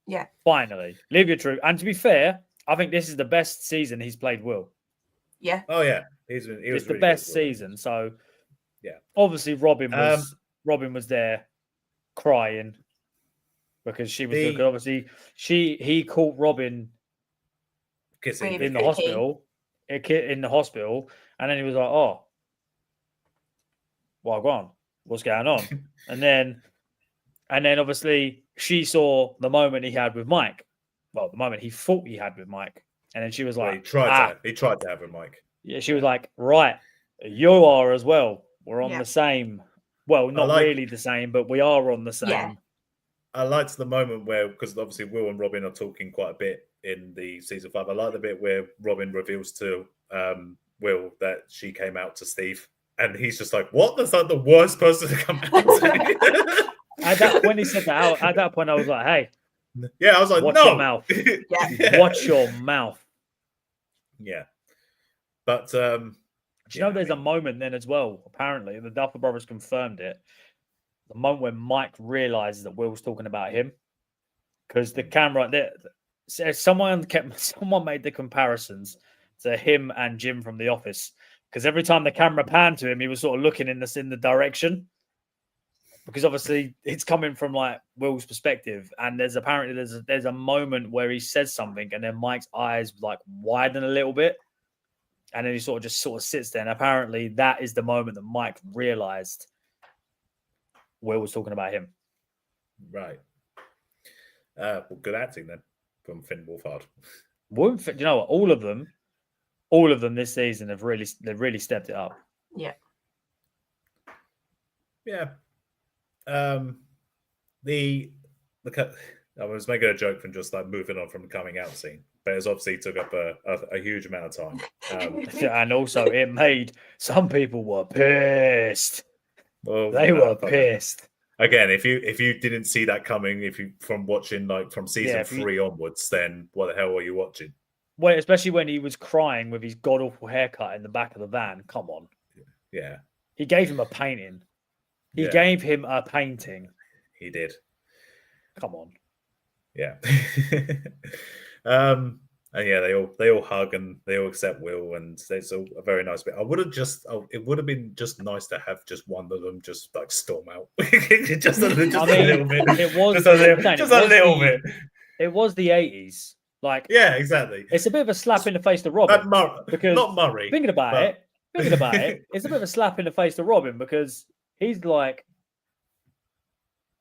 Yeah. Finally, live your truth. And to be fair, I think this is the best season he's played Will. Yeah. Oh yeah, it's the best season. So yeah, obviously Robin was there crying because she was looking. Obviously, he caught Robin kissing in the hospital, and then he was like, "Oh, well, go on, what's going on?" and then obviously she saw the moment he had with Mike. Well, the moment he thought he had with Mike, and then she was like, "He tried to have with Mike." Yeah, she was like, "Right, you are as well. We're on the same. Well, not really the same, but we are on the same." Yeah. I liked the moment where, because obviously Will and Robin are talking quite a bit in the season 5. I like the bit where Robin reveals to Will that she came out to Steve, and he's just like, "What? That's like the worst person to come out to." When he said that, at that point, I was like, "Hey, yeah," I was like, "Watch "No, your mouth, watch your mouth." Yeah, but do you know there's a moment then as well? Apparently, the Duffer Brothers confirmed it. The moment when Mike realizes that Will's talking about him, because the camera there, someone made the comparisons to him and Jim from The Office, because every time the camera panned to him, he was sort of looking in the direction, because obviously it's coming from like Will's perspective, and there's a moment where he says something, and then Mike's eyes like widen a little bit, and then he sort of sits there, and apparently that is the moment that Mike realized Will was talking about him. Right. Well, good acting then from Finn Wolfhard. You know what? All of them this season they've really stepped it up. Yeah. Yeah. I was making a joke from just like moving on from the coming out scene, but it obviously took up a huge amount of time. And also it made some people were pissed. Well, They were pissed. Again, if you didn't see that coming, from watching like from season 3 onwards, then what the hell were you watching? Well, especially when he was crying with his god awful haircut in the back of the van. Come on. Yeah. He gave him a painting. He gave him a painting. He did. Come on. Yeah. And yeah, they all hug and they all accept Will, and it's a very nice bit. It would have been just nice to have just one of them just like storm out, just a little bit. It was just a little bit. It was the 80s. Like, yeah, exactly. It's a bit of a slap in the face to Robin. Because not Murray. Thinking about it, it's a bit of a slap in the face to Robin because he's like,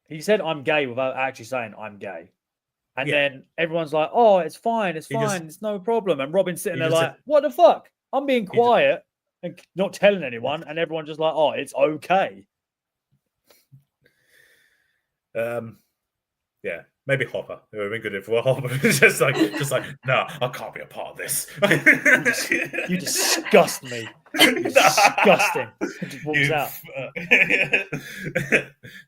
he said I'm gay without actually saying I'm gay. And then everyone's like, oh, it's fine, it's no problem. And Robin's sitting there like, what the fuck? I'm being quiet and not telling anyone. And everyone's just like, oh, it's okay. Yeah, maybe Hopper. It would have been good if Hopper was just like, no, I can't be a part of this. You disgust me. You're disgusting. He just walks out.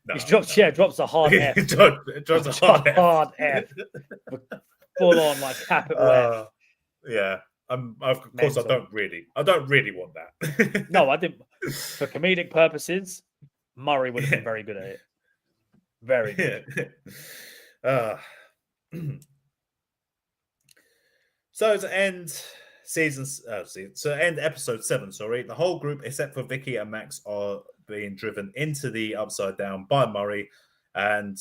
No, he drops a hard F. drops a hard F. Full on like capital F. Yeah. Of course, I don't really want that. No, I didn't. For comedic purposes, Murray would have been very good at it. Very good. So to end episode 7, the whole group except for Vicky and Max are being driven into the Upside Down by Murray, and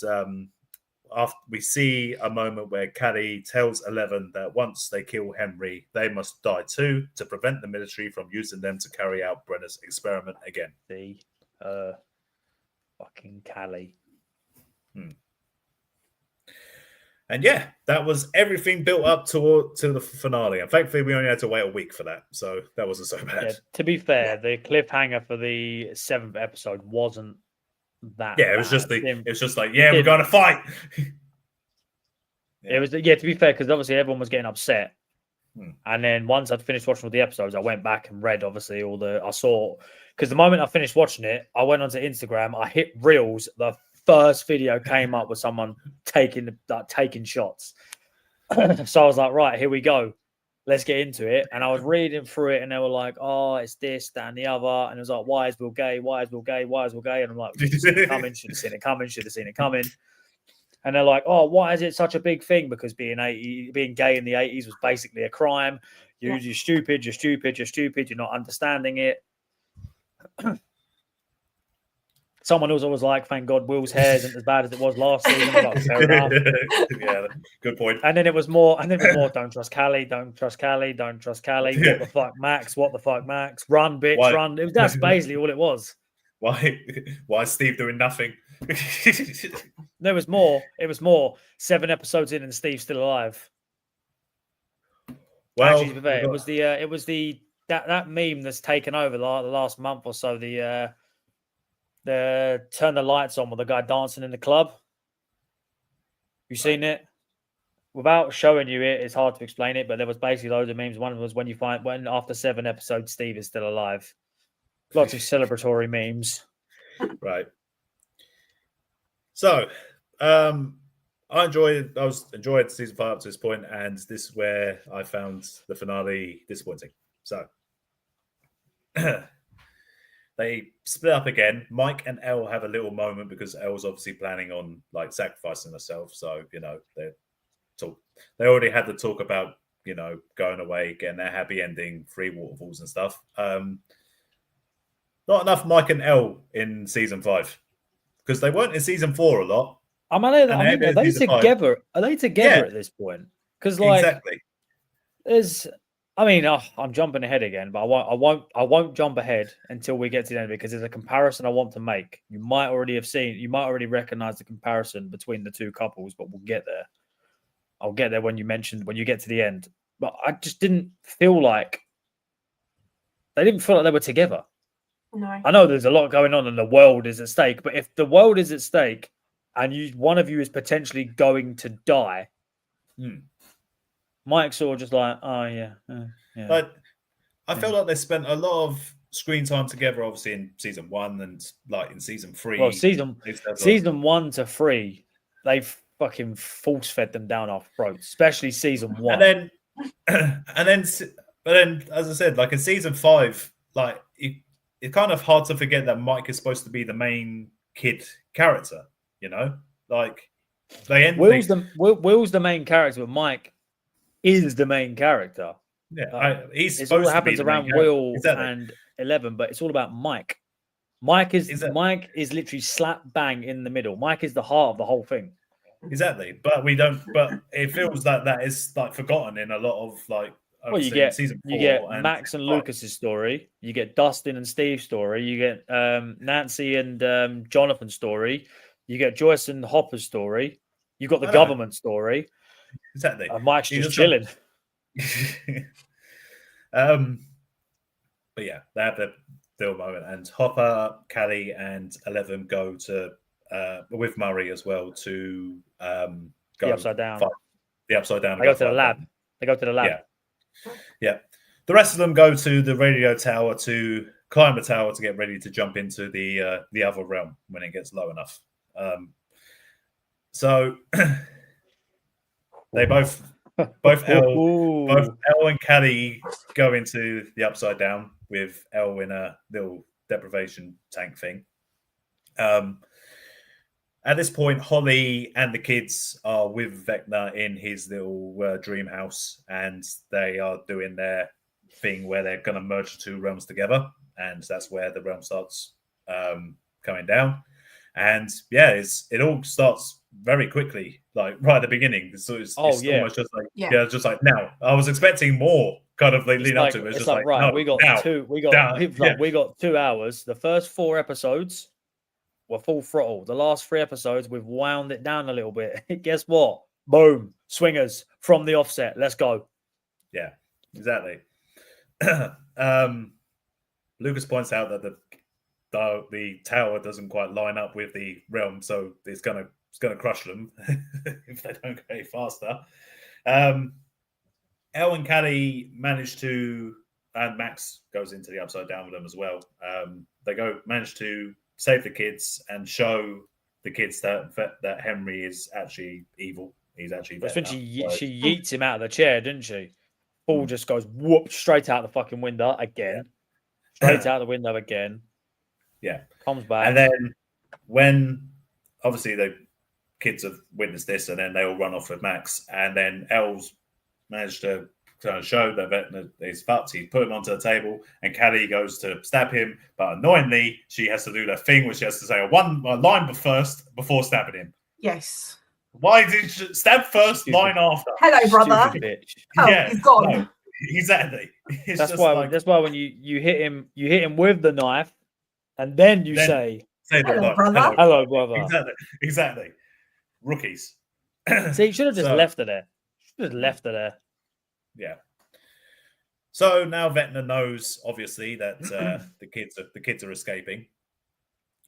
after we see a moment where Callie tells Eleven that once they kill Henry, they must die too to prevent the military from using them to carry out Brenner's experiment again. The fucking Callie. And yeah, that was everything built up to the finale. And thankfully, we only had to wait a week for that, so that wasn't so bad. Yeah, to be fair, the cliffhanger for the 7th episode wasn't that. Yeah, it was just we're gonna fight. It was to be fair, because obviously everyone was getting upset. And then once I'd finished watching all the episodes, I went back and read obviously because the moment I finished watching it, I went onto Instagram, I hit Reels, the first video came up with someone taking shots. So I was like, right, here we go. Let's get into it. And I was reading through it and they were like, oh, it's this, that, and the other. And it was like, why is Will gay? Why is Will gay? Why is Will gay? And I'm like, should have seen it coming. And they're like, oh, why is it such a big thing? Because being gay in the 80s was basically a crime. You're stupid, you're not understanding it. Someone also was like, thank God Will's hair isn't as bad as it was last season. Like, fair enough. Yeah, good point. And then it was more, don't trust Callie. What the fuck, Max? Run, bitch, run. That's basically all it was. Why is Steve doing nothing? There was more. It was more. 7 episodes in and Steve's still alive. Well, actually, to be fair, it was that meme that's taken over the last month or so. The turn the lights on with the guy dancing in the club. You seen it? Without showing you it, it's hard to explain it, but there was basically loads of memes. One was when after 7 episodes, Steve is still alive. Lots of celebratory memes. Right. So, I enjoyed season 5 up to this point, and this is where I found the finale disappointing. So, they split up again. Mike and Elle have a little moment because Elle's obviously planning on like sacrificing herself. So, they already had the talk about, going away, getting their happy ending, 3 waterfalls and stuff. Not enough Mike and Elle in season 5 because they weren't in season 4 a lot. Are they together? Are they together at this point? Because exactly. there's I mean, I'm jumping ahead again, but I won't jump ahead until we get to the end because there's a comparison I want to make. You might already recognize the comparison between the two couples, but we'll get there. I'll get there when you get to the end. But I just didn't feel like they were together. No. I know there's a lot going on and the world is at stake, but if the world is at stake and one of you is potentially going to die, Mike's sort of just like, oh yeah. But I feel like they spent a lot of screen time together, obviously in season 1 and like in season 3. Well, season 1 to 3, they've fucking force fed them down our throats, especially season 1. But then, as I said, like in season 5, like it's kind of hard to forget that Mike is supposed to be the main kid character. You know, like they end. Will's the main character, but Mike is the main character. Yeah, it's all that happens around Will and 11, but it's all about Mike. Mike is literally slap bang in the middle. Mike is the heart of the whole thing. Exactly, but we don't. But it feels like that is like forgotten in a lot of like. Well, you get Max and Lucas's story. You get Dustin and Steve's story. You get Nancy and Jonathan's story. You get Joyce and Hopper's story. You got the government story. Exactly. And Mike's just chilling. But yeah, they have the deal moment, and Hopper, Callie, and 11 go to with Murray as well to go the Upside Down. The Upside Down. They go to the lab. They go to the lab. Yeah. The rest of them go to the radio tower to climb the tower to get ready to jump into the other realm when it gets low enough. So they both Elle and Callie go into the Upside Down with Elle in a little deprivation tank thing. At this point, Holly and the kids are with Vecna in his little dream house, and they are doing their thing where they're going to merge the two realms together, and that's where the realm starts coming down. And yeah, it all starts very quickly, like right at the beginning. So it's almost just like just like now. I was expecting more kind of leading up to it. It's just like right, no, we got now, 2 we got 2 hours. The first 4 episodes were full throttle. The last 3 episodes, we've wound it down a little bit. Guess what? Boom. Swingers from the offset. Let's go. Yeah, exactly. Lucas points out that the tower doesn't quite line up with the realm, so it's gonna crush them if they don't go any faster. Elle and Callie manage to, and Max goes into the Upside Down with them as well. They manage to save the kids and show the kids that Henry is actually evil. He's actually that's when she yeets him out of the chair, didn't she? Ball just goes whoop straight out the fucking window again. Straight out the window again. Yeah. Comes back. And then when obviously the kids have witnessed this, and then they all run off with Max, and then Elle's managed to kind of show that Vecna is fucked. He put him onto the table, and Callie goes to stab him, but annoyingly, she has to do that thing where she has to say a line first before stabbing him. Yes. Why did you stab first, line after? Hello, brother. Bitch. Oh, yeah, he's gone. No, exactly. That's why when you hit him with the knife, and then you say hello, brother. Hello, brother. Exactly. Rookies. See, you should have just left her there. Yeah. So now Vecna knows, obviously, that the kids are escaping,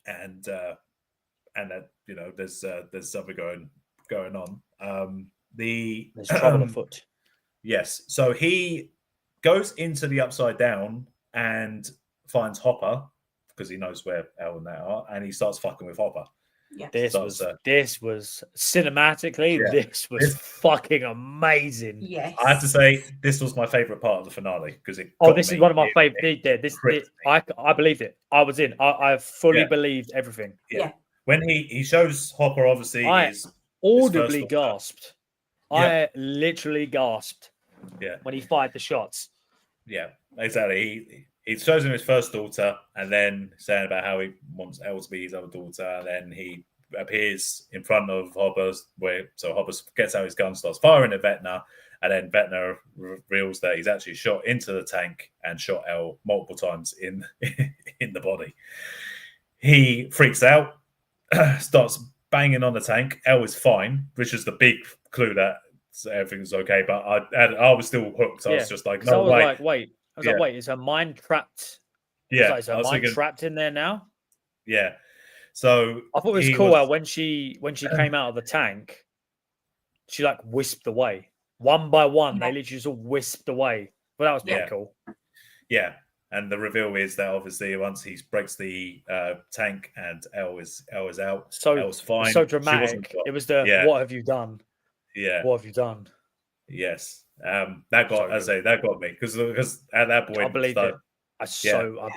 and that there's something going on. There's trouble afoot. Yes. So he goes into the Upside Down and finds Hopper because he knows where Elle and that are, and he starts fucking with Hopper. Yeah. This was cinematically. Yeah. This was fucking amazing. Yes, I have to say this was my favorite part of the finale because it. This is one of my favorite. I believed it. I was in. I fully believed everything. Yeah. When he shows Hopper, obviously, I audibly gasped. I literally gasped. Yeah. When he fired the shots. Yeah, exactly. He shows him his first daughter, and then saying about how he wants Elle to be his other daughter, and then he appears in front of Hopper, so Hopper gets out his gun, starts firing at Vecna, And then Vecna reveals that he's actually shot into the tank and shot El multiple times in the body. He freaks out, starts banging on the tank. El is fine, which is the big clue that everything's okay. But I was still hooked. I was just like, no, wait. I was like, wait, is her mind trapped? Yeah, is her mind trapped in there now? Yeah. So I thought it was cool how when she came out of the tank, she like wisped away one by one. They literally just all wisped away. But that was pretty cool. Yeah. And the reveal is that obviously once he breaks the tank and El is out, El's fine. So dramatic. It was what have you done? Yeah. What have you done? Yes. That got that got me because at that point I believed it. I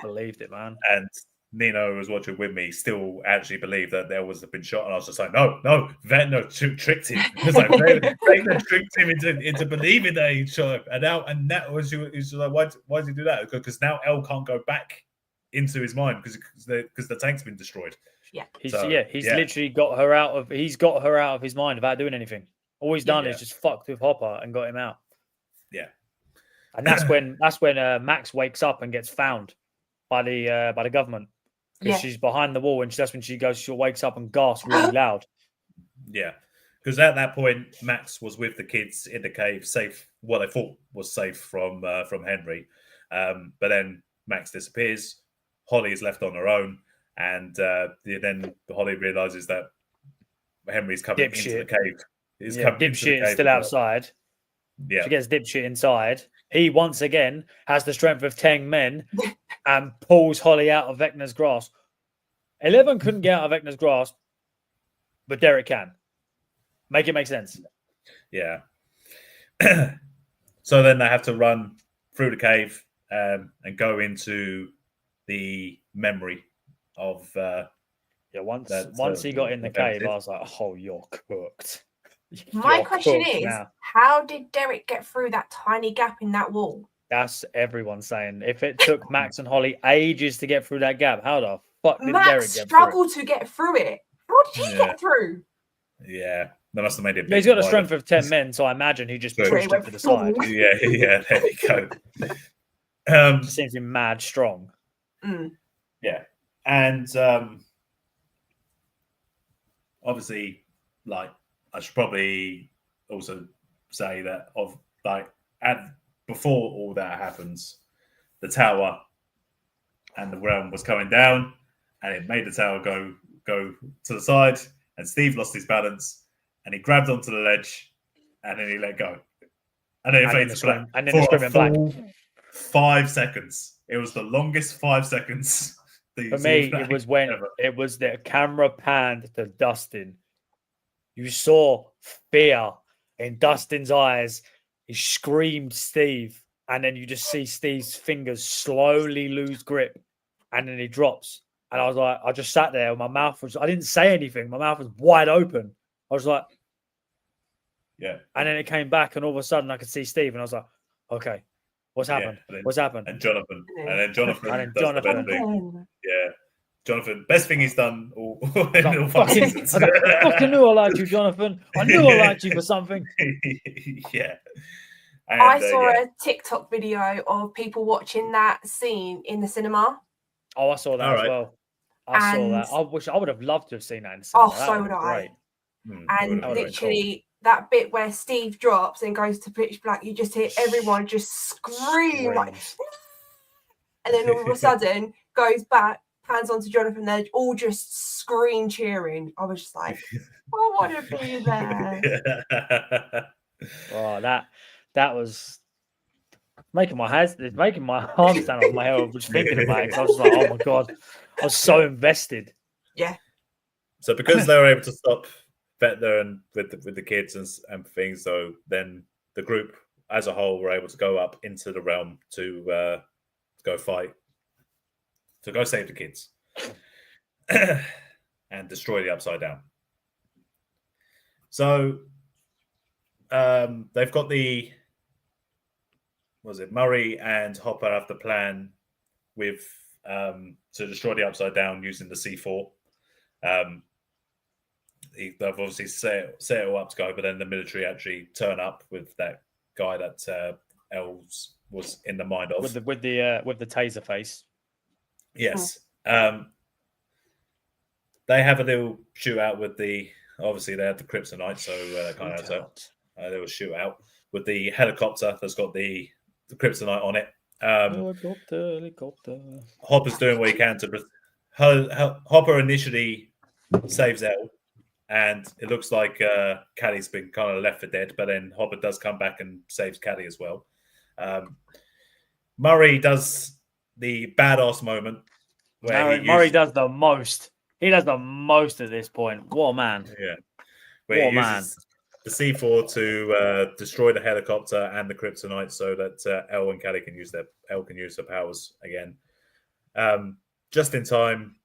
believed it, man. And Nino was watching with me, still actually believed that there was been shot, and I was just like, no, Vecna tricked him. It's like Vecna tricked him into believing that he shot him, and that was like, why did he do that? Because now El can't go back into his mind because the tank's been destroyed. Yeah, he's literally got her out of his mind without doing anything. All he's done is just fucked with Hopper and got him out. Yeah, and that's when Max wakes up and gets found by the government. Because she's behind the wall, and that's when she wakes up and gasps really loud. Yeah, because at that point, Max was with the kids in the cave, safe. What they thought was safe from Henry, but then Max disappears. Holly is left on her own, and then Holly realizes that Henry's coming into the cave. Dipshit is still outside. Yeah, she gets Dipshit inside. He once again has the strength of 10 men and pulls Holly out of Vecna's grasp. 11 couldn't get out of Vecna's grasp, but Derek can. Make it make sense. Yeah. So then they have to run through the cave and go into the memory of. Once he got in the cave, I was like, "Oh, you're cooked." My question is, how did Derek get through that tiny gap in that wall? That's everyone saying. If it took Max and Holly ages to get through that gap, how the fuck did Max Derek get struggled to get through it? How did he get through? Yeah, they must have made it. He's got the strength of 10 men, so I imagine he just pushed it to the side. Yeah, there you go. Just seems to be mad strong. Yeah, and obviously, like, I should probably also say that before all that happens, the tower and the realm was coming down, and it made the tower go to the side, and Steve lost his balance, and he grabbed onto the ledge, and then he let go, and then it faded to black. And then the screaming black. 5 seconds. It was the longest 5 seconds. For me, it was when the camera panned to Dustin. You saw fear in Dustin's eyes. He screamed Steve, and then you just see Steve's fingers slowly lose grip, and then he drops. And I was like, I just sat there. I didn't say anything. My mouth was wide open. I was like, yeah. And then it came back, and all of a sudden I could see Steve, and I was like, okay, what's happened? What's happened? And Jonathan. Yeah. Jonathan, best thing he's done. I fucking knew I liked you, Jonathan. I knew I liked you for something. Yeah. And, I saw a TikTok video of people watching that scene in the cinema. Oh, I saw that as well. I saw that. I would have loved to have seen that in the cinema. Oh, so would I. And literally, that bit where Steve drops and goes to pitch black, you just hear everyone just scream like, and then all of a sudden goes back. Hands onto Jonathan, they're all just scream cheering. I was just like, I want to be there. Oh, that was making my arms stand on my head. I was just thinking about it. I was like, oh my god, I was so invested. Yeah. So because they were able to stop Vecna and with the kids and things, so then the group as a whole were able to go up into the realm to go fight. To go save the kids and destroy the Upside Down. So they've got Murray and Hopper have the plan with to destroy the Upside Down using the C4. They've obviously set it all up to go, but then the military actually turn up with that guy that Els was in the mind of. with the taser face. Yes. They have a little shootout with the. Obviously, they had the Kryptonite, so kind of there was shootout with the helicopter that's got the Kryptonite on it. Helicopter. Hopper's doing what he can to. Hopper initially saves Elle, and it looks like Callie's been kind of left for dead, but then Hopper does come back and saves Callie as well. Murray does the badass moment. Murray does the most. He does the most at this point. What a man. Yeah. Where he uses the C4 to destroy the helicopter and the Kryptonite so that Elle and Callie can use their powers again. Just in time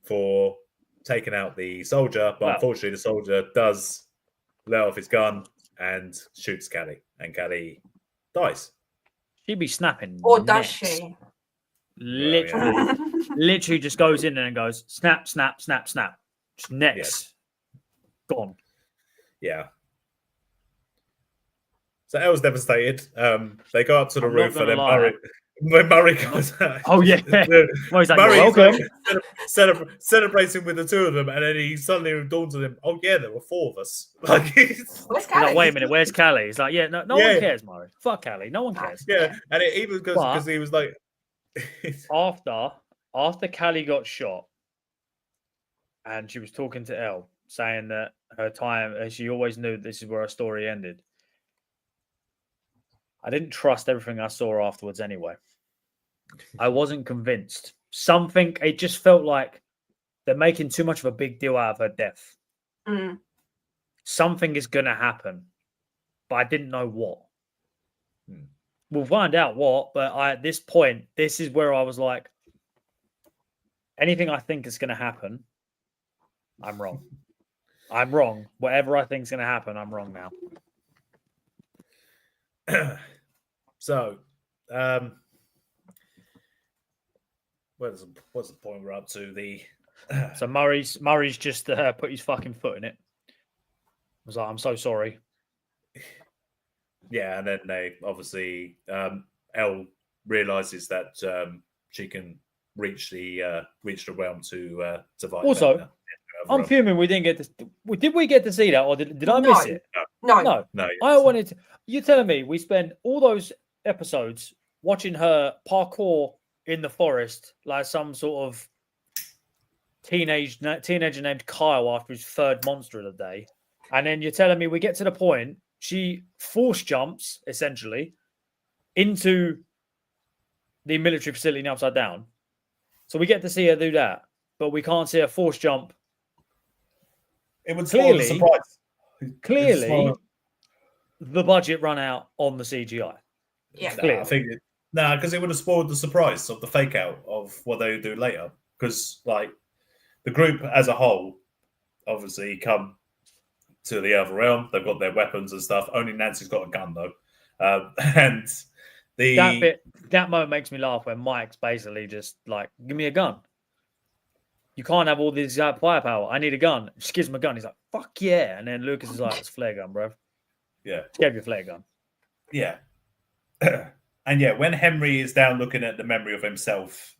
for taking out the soldier, but unfortunately the soldier does let off his gun and shoots Callie, and Callie dies. She'd be snapping. Or does she? Literally just goes in there and goes snap, snap, snap, snap. Just next. Gone. Yeah. So Elle's devastated. They go up to the roof and then Murray goes out. Oh, yeah. Murray's like, welcome. Celebrating with the two of them, and then he suddenly dawns on him, oh, yeah, there were four of us. Where's Callie? Like, wait a minute, where's Callie? He's like, yeah, no one cares, Murray. Fuck Callie. No one cares. Yeah, and it even goes because he was like... after Callie got shot, and she was talking to Elle, saying that her time, she always knew this is where her story ended. I didn't trust everything I saw afterwards anyway. I wasn't convinced. It just felt like they're making too much of a big deal out of her death. Mm. Something is going to happen, but I didn't know what. We'll find out what, but at this point, this is where I was like, anything I think is going to happen, I'm wrong. I'm wrong. Whatever I think is going to happen, I'm wrong now. So, what's the point we're up to? So Murray's just put his fucking foot in it. I was like, I'm so sorry. Yeah, and then they obviously Elle realizes that she can reach the realm to fight. Also, I'm fuming we didn't get to. Did we get to see that, or did I miss it? No. I wanted to. You're telling me we spent all those episodes watching her parkour in the forest like some sort of teenager named Kyle after his third monster of the day, and then you're telling me we get to the point she force jumps essentially into the military facility in Upside Down. So we get to see her do that, but we can't see her force jump. It would spoil the surprise. Clearly, the budget run out on the CGI. Yeah, I think because it would have spoiled the surprise of the fake out of what they would do later. Because like the group as a whole, obviously come to the other realm. They've got their weapons and stuff. Only Nancy's got a gun though, and that moment makes me laugh when Mike's basically just like, "Give me a gun. You can't have all this firepower. I need a gun." She gives him a gun. He's like, "Fuck yeah!" And then Lucas is like, "It's a flare gun, bro." Yeah, gave you a flare gun. Yeah, and yeah, when Henry is down looking at the memory of himself,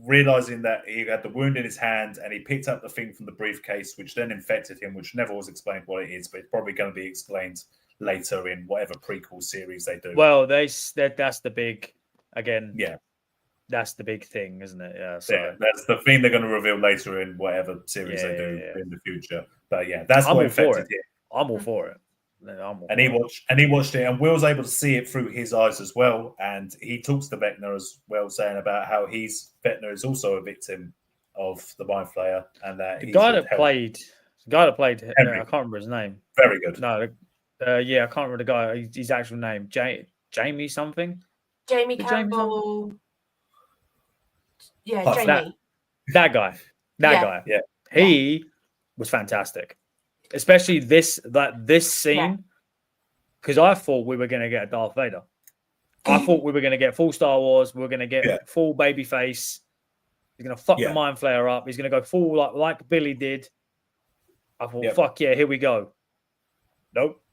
realizing that he had the wound in his hand and he picked up the thing from the briefcase, which then infected him, which never was explained what it is, but it's probably going to be explained later in whatever prequel series they do. Well, that's the big, again. Yeah. That's the big thing, isn't it? Yeah, yeah, that's the thing they're going to reveal later in whatever series they do in the future. But yeah, that's what infected him. I'm all for it. And he watched it, and Will's able to see it through his eyes as well. And he talks to Vecna as well, saying about how Vecna is also a victim of the Mind Flayer, and that the guy that played Henry. I can't remember his name. Very good. No, I can't remember the guy. His actual name, Jamie something. Jamie Campbell. Yeah, Jamie. That guy. Yeah. He was fantastic. Especially this scene, because I thought we were going to get a Darth Vader. I thought we were going to get full Star Wars. We were going to get full baby face. He's going to fuck the Mind Flayer up. He's going to go full like Billy did. I thought, fuck yeah, here we go. Nope.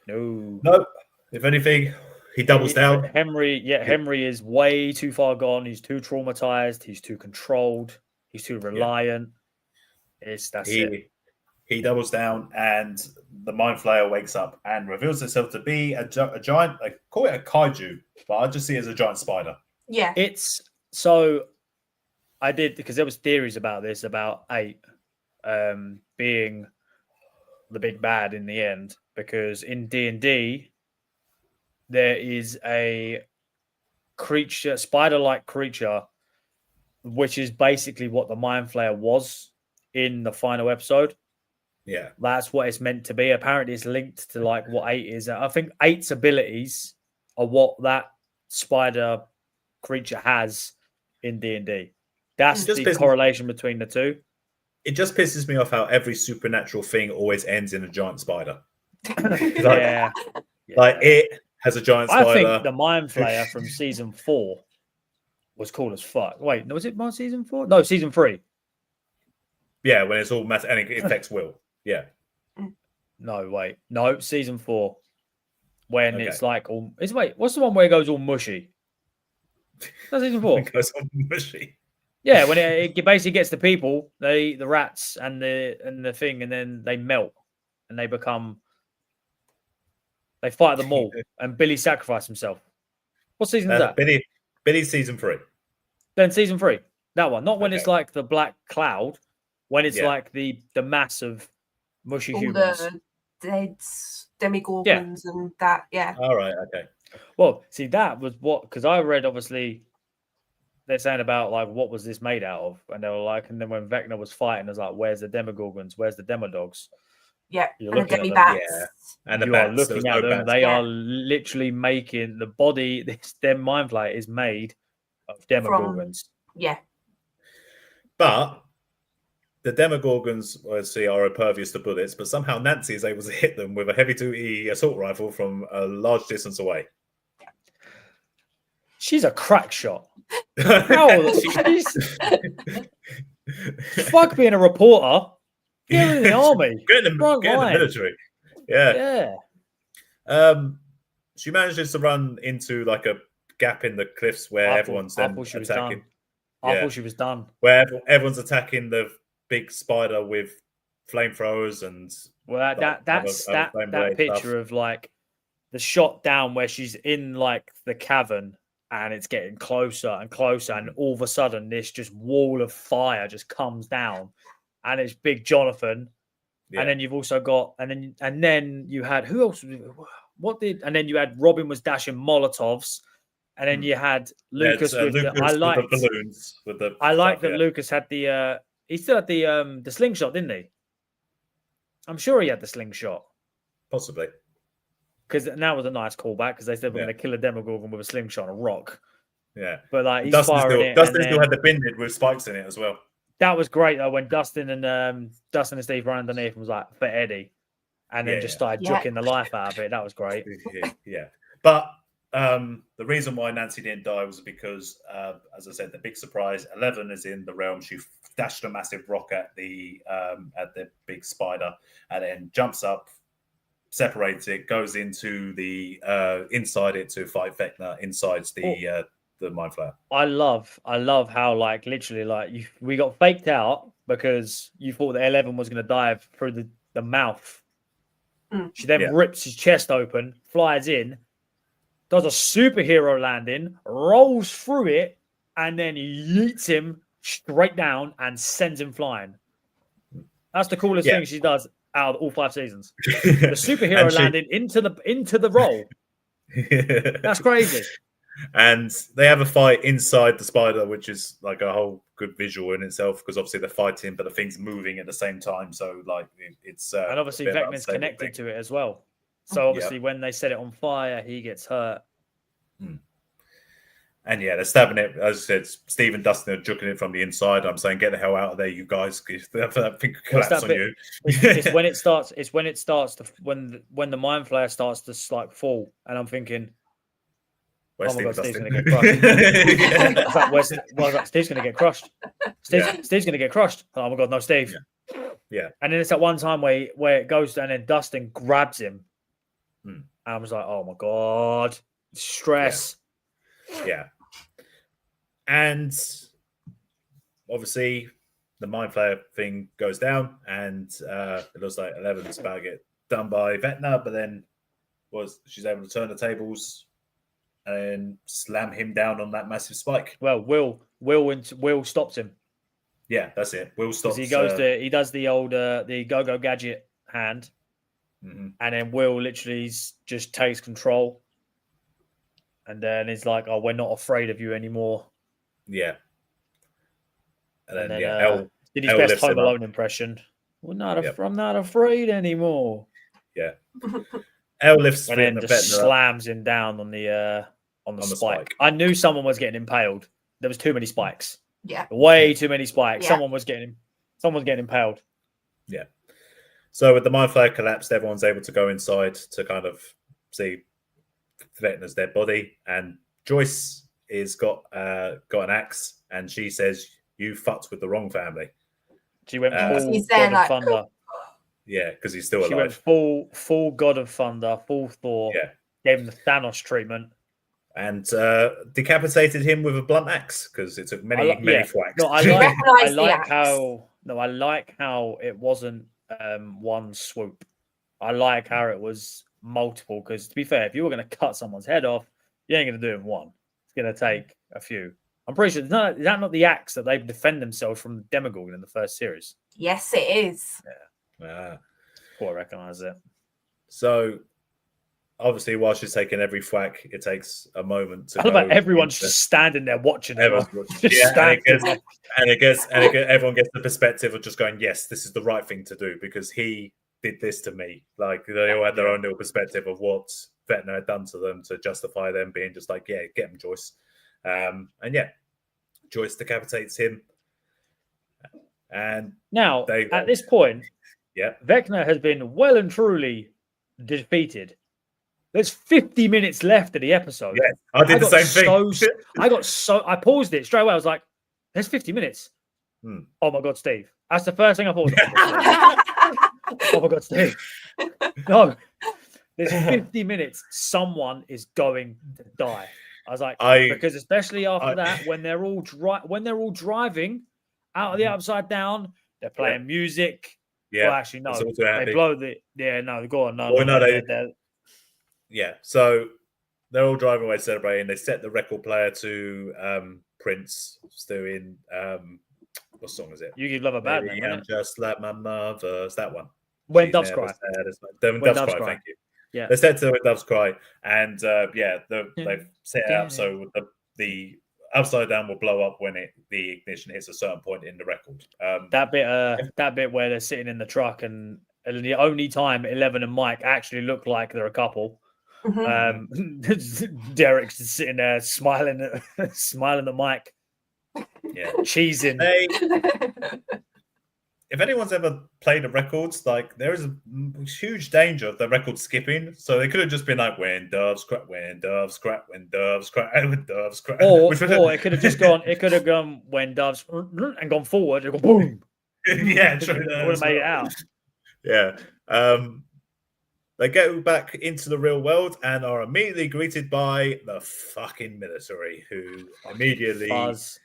No. No. If anything, he doubles down. Henry is way too far gone. He's too traumatized. He's too controlled. He's too reliant. That's it. He doubles down, and the Mind Flayer wakes up and reveals itself to be a giant. I call it a kaiju, but I just see it as a giant spider. Yeah. It's so. I did because there was theories about this about 8 being the big bad in the end, because in D&D there is a creature, spider-like creature, which is basically what the Mind Flayer was in the final episode. Yeah, that's what it's meant to be. Apparently it's linked to like what 8 is. I think 8's abilities are what that spider creature has in D&D. That's the correlation between the two. It just pisses me off how every supernatural thing always ends in a giant spider. Like it has a giant spider. I think the Mind Flayer from season 4 was cool as fuck. Wait, was it my season 4? No, season 3. Yeah, when it's all mass and it affects Will. Yeah. No, wait. No, season 4. When it's like all what's the one where it goes all mushy? That's season 4. It goes all mushy. Yeah, when it basically gets the people, the rats and the thing, and then they melt and they fight them all, and Billy sacrificed himself. What season is that? Billy's season 3. Then season 3, that one. Not when it's like the black cloud, when it's like the mass of mushy humans. The dead demigorgons and that, All right, okay. Well, see, that was because I read, obviously, they're saying about, like, what was this made out of? And they were like, and then when Vecna was fighting, I was like, where's the demogorgons? Where's the demodogs? Yeah, you're looking at them. Yeah. And the you bats, are looking at them. They are literally making the body, their Mind Flayer is made of demogorgons. But the demogorgons, obviously, are impervious to bullets, but somehow Nancy is able to hit them with a heavy-duty assault rifle from a large distance away. She's a crack shot. Fuck being a reporter. Get in the army. Get in the military. Yeah. She manages to run into like a gap in the cliffs where everyone's attacking. I thought she was done. Where everyone's attacking the big spider with flamethrowers and that picture of like the shot down where she's in like the cavern and it's getting closer and closer, and all of a sudden this just wall of fire just comes down, and it's Big Jonathan, and then you've also got and then you had who else? And then you had Robin was dashing Molotovs, and then you had Lucas with Lucas the balloons. I like that Lucas had the he still had the slingshot, didn't he? I'm sure he had the slingshot. Possibly. Because that was a nice callback, because they said we're going to kill a Demogorgon with a slingshot and a rock. Yeah. But like he's Dustin firing it. Dustin still had the binded with spikes in it as well. That was great though, when Dustin and Steve ran underneath and was like, for Eddie. And then just started jucking the life out of it. That was great. Yeah. But the reason why Nancy didn't die was because, as I said, the big surprise, 11 is in the realm. She dashed a massive rock at the big spider and then jumps up, separates it, goes into the inside it to fight Vecna inside the Mind Flayer. I love how like literally like we got faked out because you thought that 11 was going to dive through the mouth. She then rips his chest open, flies in, does a superhero landing, rolls through it, and then yeets him straight down and sends him flying. That's the coolest thing she does out of all 5 seasons. The superhero landing into the roll. That's crazy. And they have a fight inside the spider, which is like a whole good visual in itself, because obviously they're fighting, but the thing's moving at the same time. So like it's and obviously Vecna's connected to it as well. So obviously when they set it on fire, he gets hurt. And they're stabbing it. As I said, Steve and Dustin are juking it from the inside. I'm saying, get the hell out of there, you guys! If that thing could collapse on you. It's when it starts. It's when it starts to when the Mind Flayer starts to like fall, and I'm thinking, where's oh my God, Steve's going to get crushed. Steve's going to get crushed. Steve's going to get crushed. Oh my God, no, Steve. Yeah. And then it's at one time where it goes, and then Dustin grabs him, Hmm. And I was like, oh my God, stress. Yeah. And obviously the Mind Flayer thing goes down, and it looks like Eleven's about to get done by Vecna, but then she's able to turn the tables and slam him down on that massive spike. Well, Will stopped him. Yeah, that's it. Will stops. He does the old the go-go gadget hand, and then Will literally just takes control, and then he's like, "Oh, we're not afraid of you anymore." Yeah. And then El did his El best Home Alone impression. I'm not afraid anymore. Yeah. El lifts and then just slams him down on the spike. I knew someone was getting impaled. There was too many spikes. Yeah. Way too many spikes. Yeah. Someone was getting impaled. Yeah. So with the Mind Flayer collapsed, everyone's able to go inside to kind of see Vecna's dead body, and Joyce is got an axe, and she says, "You fucked with the wrong family." She went full God of Thunder. Yeah, because he's still alive. She went full God of Thunder, full Thor. Yeah. Gave him the Thanos treatment. And decapitated him with a blunt axe because it took many thwacks. No, I like how it wasn't one swoop. I like how it was multiple, because to be fair, if you were going to cut someone's head off, you ain't going to do it in one. It's going to take a few. I'm pretty sure is that not the axe that they defend themselves from the Demogorgon in the first series? Yes, it is. Yeah. Before I recognise it. So obviously, while she's taking every thwack, it takes a moment to. I love everyone's just standing there watching. Everyone gets everyone gets the perspective of just going, "Yes, this is the right thing to do because he did this to me." Like they all had their own little perspective of what Vecna had done to them to justify them being just like, "Yeah, get him, Joyce." And yeah, Joyce decapitates him. And now at this point, Vecna has been well and truly defeated. There's 50 minutes left of the episode. Yeah, I did the same thing. I paused it straight away. I was like, there's 50 minutes. Oh my God, Steve. That's the first thing I paused. Oh my God, Steve. No. There's 50 minutes. Someone is going to die. I was like, because especially after that, when they're all driving out of the Upside Down, they're playing music. Yeah. Well, actually, no. They blow the... Yeah, no, go on. Yeah, so they're all driving away celebrating. They set the record player to Prince doing what song is it? You Give Love a Bad Name. I'm just like my mother. It's that one. When Doves Cry. When Doves Cry. Thank you. Yeah, they said to When Doves Cry, and they've set it up so the Upside Down will blow up when the ignition hits a certain point in the record. That bit where they're sitting in the truck, and the only time Eleven and Mike actually look like they're a couple. Derek's just sitting there smiling at Mike. Yeah, cheesing. If anyone's ever played the records, like there is a huge danger of the record skipping. So they could have just been like, "When doves crack, when doves crack, when doves crack, when doves crack." Or it could have just gone. It could have gone when doves and gone forward. And go boom. Yeah, true. Would have made it out. Yeah. They go back into the real world and are immediately greeted by the fucking military, who immediately feds.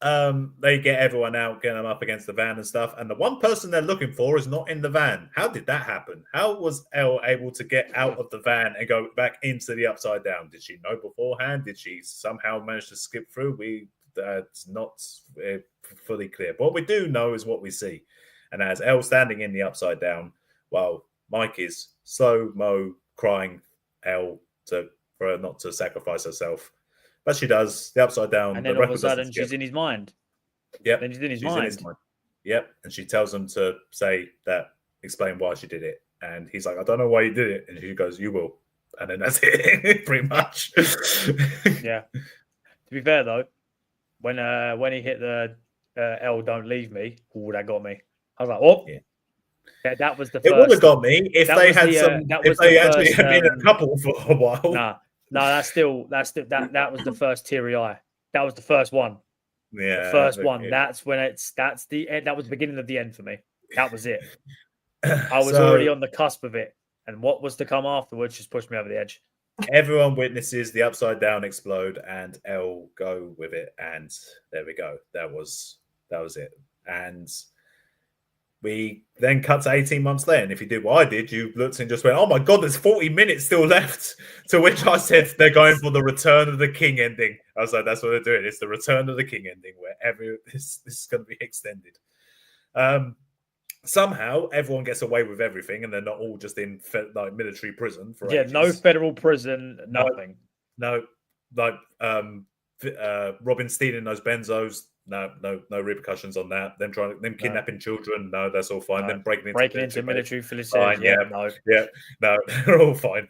They get everyone out, get them up against the van and stuff. And the one person they're looking for is not in the van. How did that happen? How was Elle able to get out of the van and go back into the Upside Down? Did she know beforehand? Did she somehow manage to skip through? It's not fully clear. But what we do know is what we see. And as Elle standing in the Upside Down, while Mike is slow-mo crying Elle for her not to sacrifice herself. But she does. The Upside Down. And then all of a sudden, she's in his mind. Yep. Then she's in his mind. Yep. And she tells him to explain why she did it. And he's like, I don't know why you did it. And she goes, you will. And then that's it, pretty much. Yeah. To be fair, though, when he hit the Elle, don't leave me, that got me. I was like, oh. Yeah. That was the first. It would have got me if they had actually been a couple for a while. No, that was the first teary eye. That was the first one. Yeah, the first one. That's when that was the beginning of the end for me. That was it. I was already on the cusp of it, and what was to come afterwards just pushed me over the edge. Everyone witnesses the Upside Down explode, and Elle go with it, and there we go. That was it. And we then cut to 18 months later. And if you did what I did, you looked and just went, "Oh my god, there's 40 minutes still left." To which I said, "They're going for the Return of the King ending." I was like, "That's what they're doing. It's the Return of the King ending, where this is going to be extended." Somehow everyone gets away with everything, and they're not all just in like military prison for ages. No federal prison, nothing. No, like Robin stealing those benzos. No repercussions on that. Them kidnapping children. No, that's all fine. Them breaking into military facilities. No, they're all fine.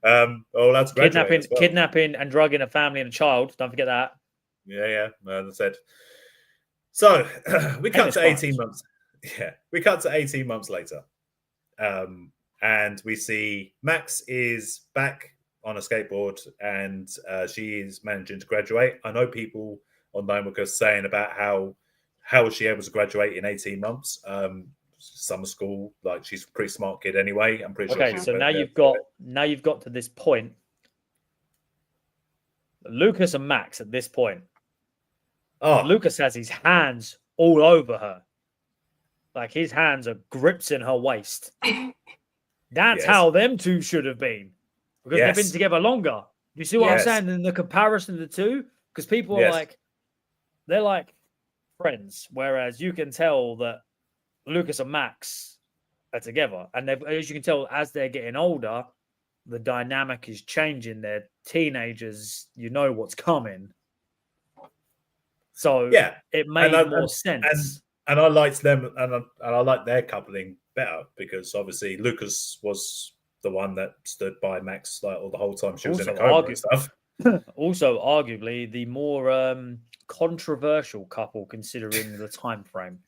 That's kidnapping and drugging a family and a child. Don't forget that. Yeah. That's it. So we cut to 18 months. Yeah, we cut to 18 months later, and we see Max is back on a skateboard, and she is managing to graduate. I know people online were saying about how was she able to graduate in 18 months? Summer school, like she's a pretty smart kid anyway. I'm pretty sure. Okay, so now you've got to this point. Lucas and Max at this point. Oh, Lucas has his hands all over her. Like his hands are grips in her waist. That's how them two should have been. Because they've been together longer. Do you see what I'm saying in the comparison of the two? Because people are like, they're like friends. Whereas you can tell that Lucas and Max are together. And as you can tell, as they're getting older, the dynamic is changing. They're teenagers. You know what's coming. So it made more sense. And I liked them, and I like their coupling better because obviously Lucas was the one that stood by Max like all the whole time she was in a coma and stuff. Also, arguably the more controversial couple considering the time frame.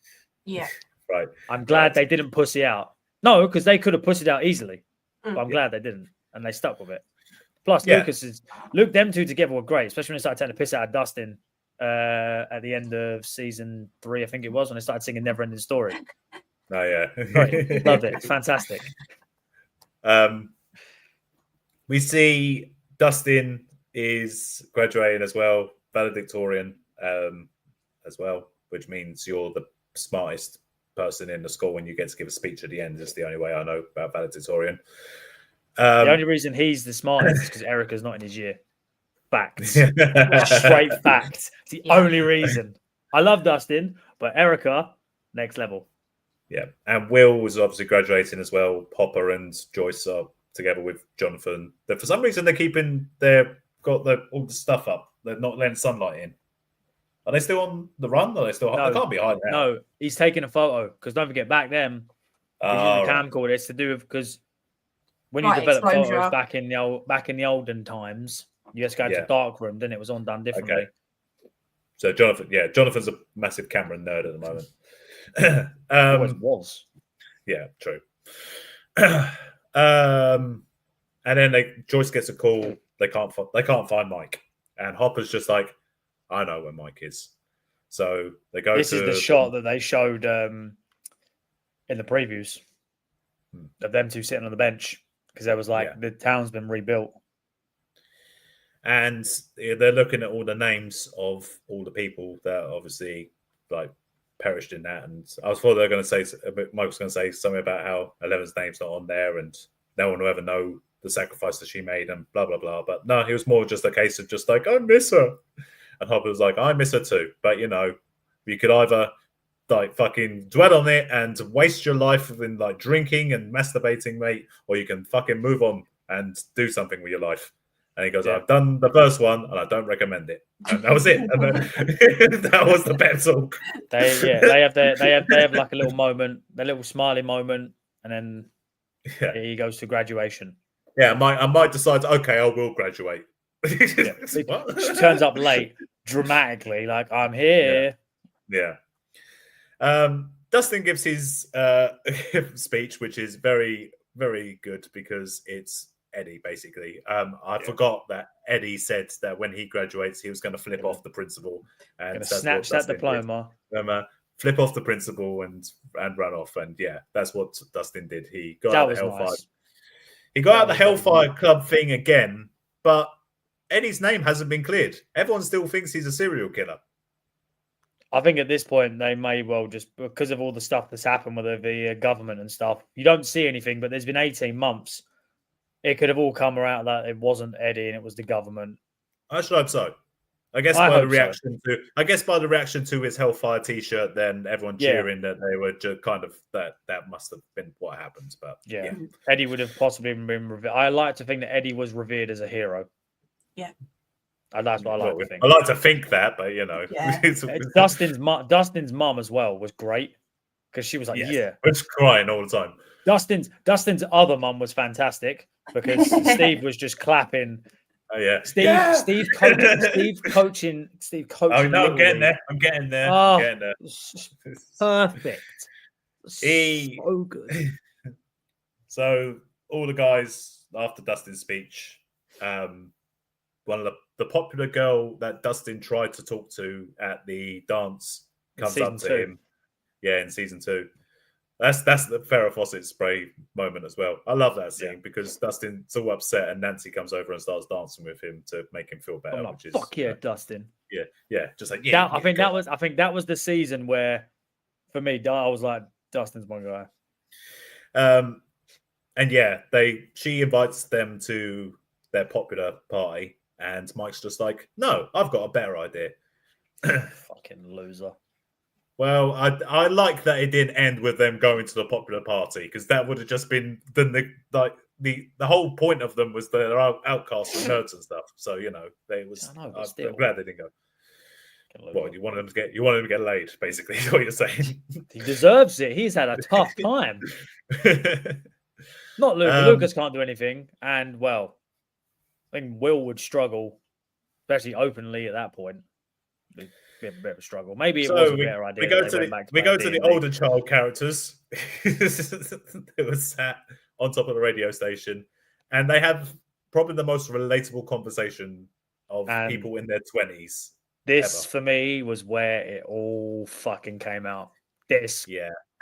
Yeah, right. I'm glad they didn't pussy out. No, because they could have pussied out easily, but I'm glad they didn't, and they stuck with it. Plus, them two together were great, especially when they started taking the piss out of Dustin. At the end of season 3, I think it was, when they started singing Never Ending Story. Oh yeah. Great. Loved it. It's fantastic. We see Dustin is graduating as well, valedictorian as well, which means you're the smartest person in the school when you get to give a speech at the end. That's the only way I know about valedictorian. The only reason he's the smartest is because Erica's not in his year. Fact. Straight fact. It's the only reason. I love Dustin, but Erica, next level. Yeah. And Will was obviously graduating as well. Hopper and Joyce are together with Jonathan. But for some reason, they're keeping all the stuff up. They're not letting sunlight in. Are they still on the run? Or are they still? They can't be hiding out. No, he's taking a photo because don't forget back then. The camcorder. It's to do with because when you develop photos back in the olden times. You just go to dark room, then it was done differently. Okay. So Jonathan's a massive camera nerd at the moment. Always was. Yeah, true. And then Joyce gets a call. They can't find Mike, and Hopper's just like, I know where Mike is. So they go. This is the shot that they showed in the previews of them two sitting on the bench because there was the town's been rebuilt. And they're looking at all the names of all the people that obviously perished in that. And I was thought they were going to say, Mike was going to say something about how Eleven's name's not on there and no one will ever know the sacrifice that she made and blah, blah, blah. But no, it was more just a case of just I miss her. And Hopper was like, I miss her too. But, you could either fucking dwell on it and waste your life in drinking and masturbating, mate, or you can fucking move on and do something with your life. And he goes, I've done the first one and I don't recommend it. And that was it. And that was the pep talk. They have like a little moment, a little smiley moment, and then he goes to graduation. Yeah, I might decide, okay, I will graduate. She turns up late, dramatically, like, I'm here. Yeah. Dustin gives his speech, which is very, very good because it's Eddie, basically. I forgot that Eddie said that when he graduates, he was going to flip off the principal and snatch that diploma. flip off the principal and run off. And yeah, that's what Dustin did. He got That out the was Hellfire. nice. He got That out the was very Hellfire Club thing again, but Eddie's name hasn't been cleared. Everyone still thinks he's a serial killer. I think at this point they may well just because of all the stuff that's happened with the government and stuff. You don't see anything, but there's been 18 months. It could have all come around that it wasn't Eddie and it was the government. I should hope so. I guess by the reaction to his Hellfire T-shirt, then everyone cheering that they were just kind of that must have been what happened. But yeah. Eddie would have possibly been revered. I like to think that Eddie was revered as a hero. Yeah. That's what I like to think. I like to think that, but you know, Dustin's mum as well was great because she was like, was crying all the time. Dustin's other mum was fantastic because Steve was just clapping. Oh yeah, Steve coaching. Oh no, I'm getting there. I'm getting there. Perfect. So good. So all the guys after Dustin's speech, one of the popular girl that Dustin tried to talk to at the dance comes up to him. Yeah, in season 2. That's the Farrah Fawcett spray moment as well. I love that scene because Dustin's all upset and Nancy comes over and starts dancing with him to make him feel better. Like, fuck yeah, Dustin. Yeah, just like I think that was the season where, for me, I was like, Dustin's my guy. And yeah, she invites them to their popular party, and Mike's just like, no, I've got a better idea. Fucking loser. Well, I like that it didn't end with them going to the popular party because that would have just been the whole point of them was they're outcasts and nerds and stuff. So you know, I'm glad they didn't go. Well, you wanted him to get laid, basically. Is what you're saying? He deserves it. He's had a tough time. Not Lucas. Lucas can't do anything, and well, I think Will would struggle, especially openly at that point. Be a bit of a struggle. Maybe it was a better idea. We go to the older child characters who were sat on top of the radio station, and they have probably the most relatable conversation of people in their 20s. This for me was where it all fucking came out. This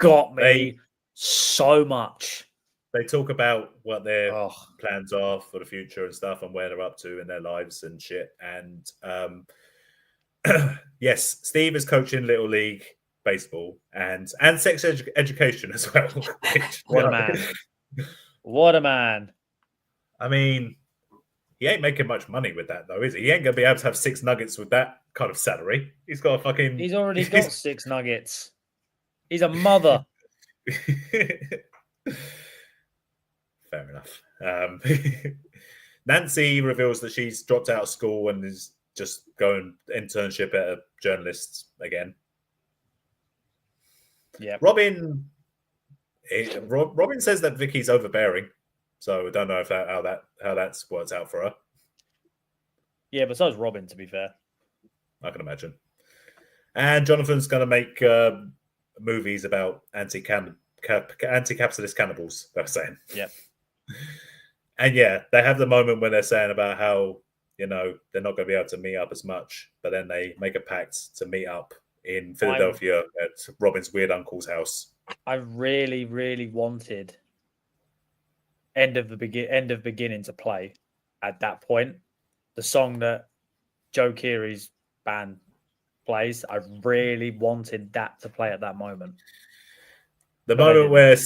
got me so much. They talk about what their plans are for the future and stuff, and where they're up to in their lives and shit. And yes, Steve is coaching Little League baseball and sex education as well. What a man! What a man! I mean, he ain't making much money with that, though, is he? He ain't gonna be able to have 6 nuggets with that kind of salary. He's got a fucking. He's already got 6 nuggets. He's a mother. Fair enough. Nancy reveals that she's dropped out of school and is just going internship at a journalist again. Yeah. Robin says that Vicky's overbearing, so I don't know if how that's worked out for her. Yeah, but so is Robin, to be fair. I can imagine. And Jonathan's going to make movies about anti-capitalist cannibals. They're saying. Yeah. And yeah, they have the moment where they're saying about how, you know, they're not going to be able to meet up as much, but then they make a pact to meet up in Philadelphia at Robin's weird uncle's house. I really, really wanted End of Beginning to play at that point. The song that Joe Keery's band plays, I really wanted that to play at that moment. The moment where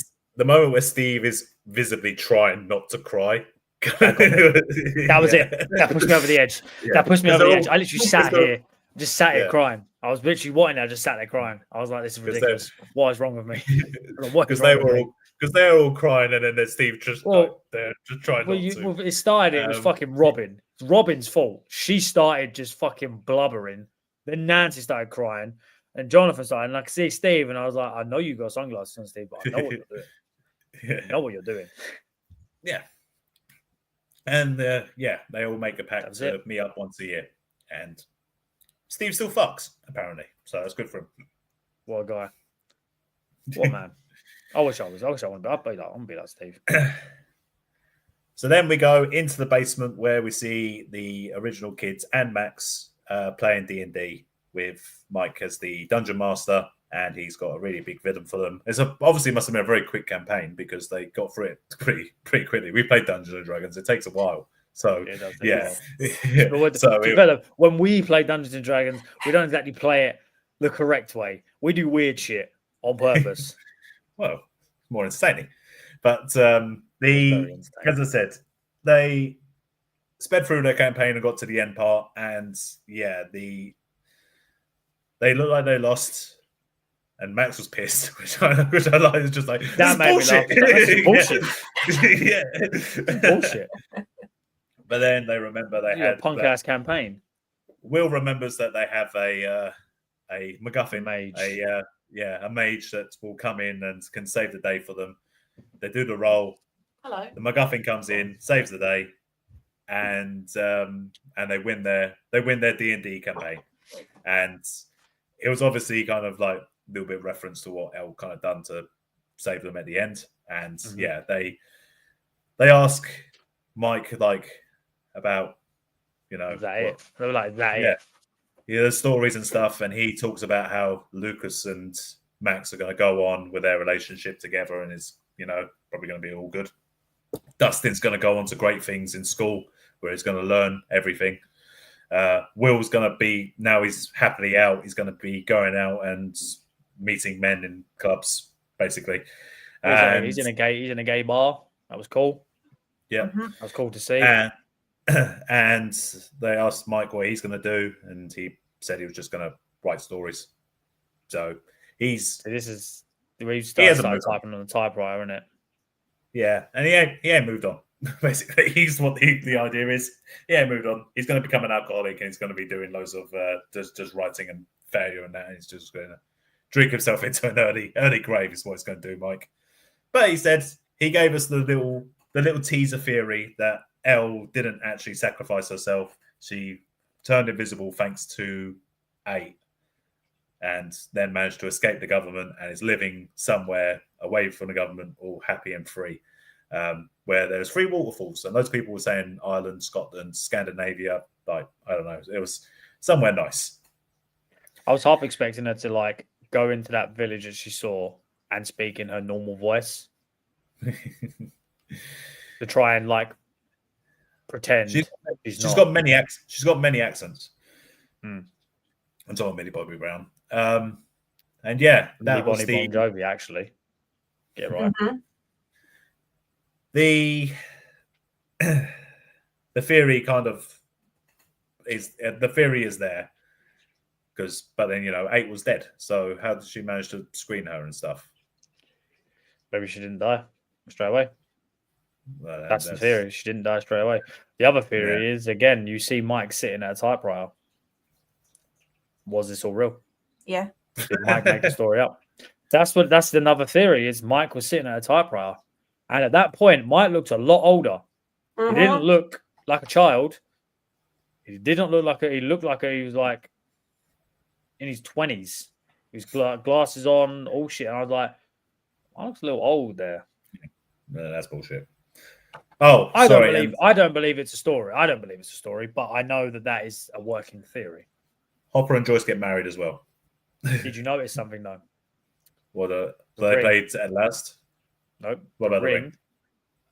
Steve is visibly trying not to cry. That was it. That pushed me over the edge. Yeah. That pushed me over the edge. I literally sat here crying. I was literally watching. I just sat there crying. I was like, "This is ridiculous. What is wrong with me?" Because they were all crying, and then Steve just they're just trying not to. It started. It was fucking Robin. It's Robin's fault. She started just fucking blubbering. Then Nancy started crying, and Jonathan started. And I could see Steve, and I was like, "I know you got sunglasses on, Steve, but I know what you're doing. I know what you're doing." Yeah. And they all make a pact to meet up once a year, and Steve still fucks apparently, so that's good for him. What a guy! What a man! I wish I wanted to be like Steve. So then we go into the basement where we see the original kids and Max playing D&D with Mike as the dungeon master and he's got a really big villain for them. Obviously must have been a very quick campaign because they got through it pretty quickly. We played Dungeons and Dragons; it takes a while. So yeah. When we play Dungeons and Dragons, we don't exactly play it the correct way. We do weird shit on purpose. Well, more entertaining. But as I said, they sped through their campaign and got to the end part, and they looked like they lost. And Max was pissed, which I like. It's just like, that made bullshit. Me laugh. Bullshit. Bullshit. But then they remember they had a punk ass campaign. Will remembers that they have a MacGuffin mage. A mage that will come in and can save the day for them. They do the roll. Hello. The MacGuffin comes in, saves the day, and they win their D&D campaign. And it was obviously kind of like a little bit of reference to what El kind of done to save them at the end. And they ask Mike like about, is that it? They were like, that it? Yeah, the stories and stuff, and he talks about how Lucas and Max are going to go on with their relationship together, and is probably going to be all good. Dustin's going to go on to great things in school, where he's going to learn everything. Will's going to be, now he's happily out, he's going to be going out and meeting men in clubs, basically. He's in a gay bar. That was cool. Yeah, that was cool to see. And they asked Mike what he's going to do, and he said he was just going to write stories. So we've started typing on the typewriter, isn't it? Yeah, and he ain't moved on. Basically, he's what the idea is. Yeah, moved on. He's going to become an alcoholic, and he's going to be doing loads of just writing and failure and that. And he's just going to drink himself into an early grave. Is what he's going to do, Mike. But he said he gave us the little teaser theory that Elle didn't actually sacrifice herself. She turned invisible thanks to A, and then managed to escape the government and is living somewhere away from the government, all happy and free, where there's 3 waterfalls. And those people were saying Ireland, Scotland, Scandinavia, like, I don't know. It was somewhere nice. I was half expecting her to like go into that village that she saw and speak in her normal voice to try and like pretend she's got many accents. She's got many accents. And so Millie Bobby Brown. And that Millie was Bon Jovi, actually. Get right. The theory kind of is there but then 8 was dead. So how did she manage to screen her and stuff? Maybe she didn't die straight away. Well, that's the theory. She didn't die straight away. The other theory is, again, you see Mike sitting at a typewriter. Was this all real? Yeah. Did Mike make the story up? That's another theory, is Mike was sitting at a typewriter. And at that point, Mike looked a lot older. He didn't look like a child. He didn't look like he looked like he was like in his 20s. His glasses on, all shit. And I was like, I looks a little old there. No, that's bullshit. Oh, I don't believe it's a story. I don't believe it's a story, but I know that is a working theory. Hopper and Joyce get married as well. Did you notice something though? What they played at last? Nope. What about the ring?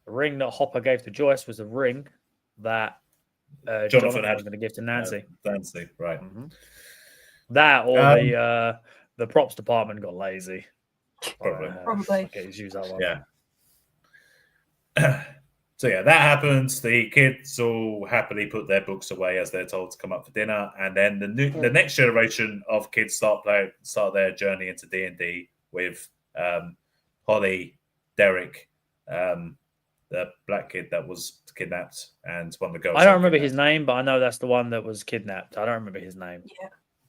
The ring that Hopper gave to Joyce was the ring that Jonathan was going to give to Nancy. Nancy, right? That or the props department got lazy. Probably. Okay, use that one. Yeah. So that happens. The kids all happily put their books away as they're told to come up for dinner, and then the next generation of kids start their journey into D&D with Holly, Derek, the black kid that was kidnapped, and one of the girls. I don't remember his name, but I know that's the one that was kidnapped. I don't remember his name.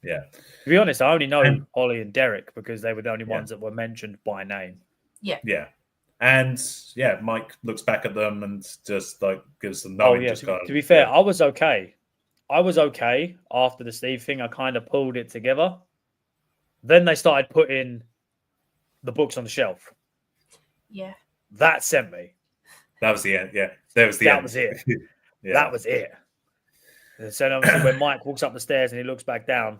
Yeah. To be honest, I only know Holly and Derek because they were the only ones that were mentioned by name. Yeah. And Mike looks back at them and just like gives them no. To be fair, I was okay. After the Steve thing. I kind of pulled it together. Then they started putting the books on the shelf. Yeah. That sent me. That was the end. Yeah. That was it. That was it. And so obviously when Mike walks up the stairs and he looks back down,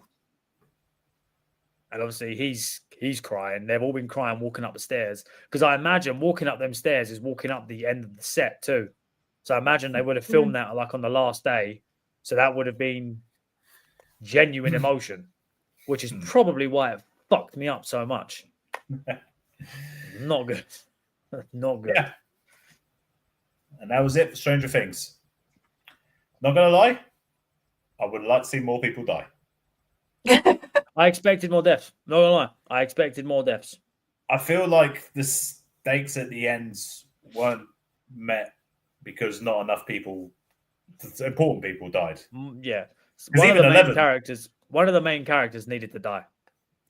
and obviously he's crying. They've all been crying walking up the stairs because I imagine walking up them stairs is walking up the end of the set too. So I imagine they would have filmed that like on the last day, so that would have been genuine emotion, which is probably why it fucked me up so much. Not good. Not good. Yeah. And that was it for Stranger Things. Not gonna lie, I would like to see more people die. I expected more deaths. Not gonna lie, I expected more deaths. I feel like the stakes at the ends weren't met because not enough people, important people, died. Yeah, One of the main characters needed to die.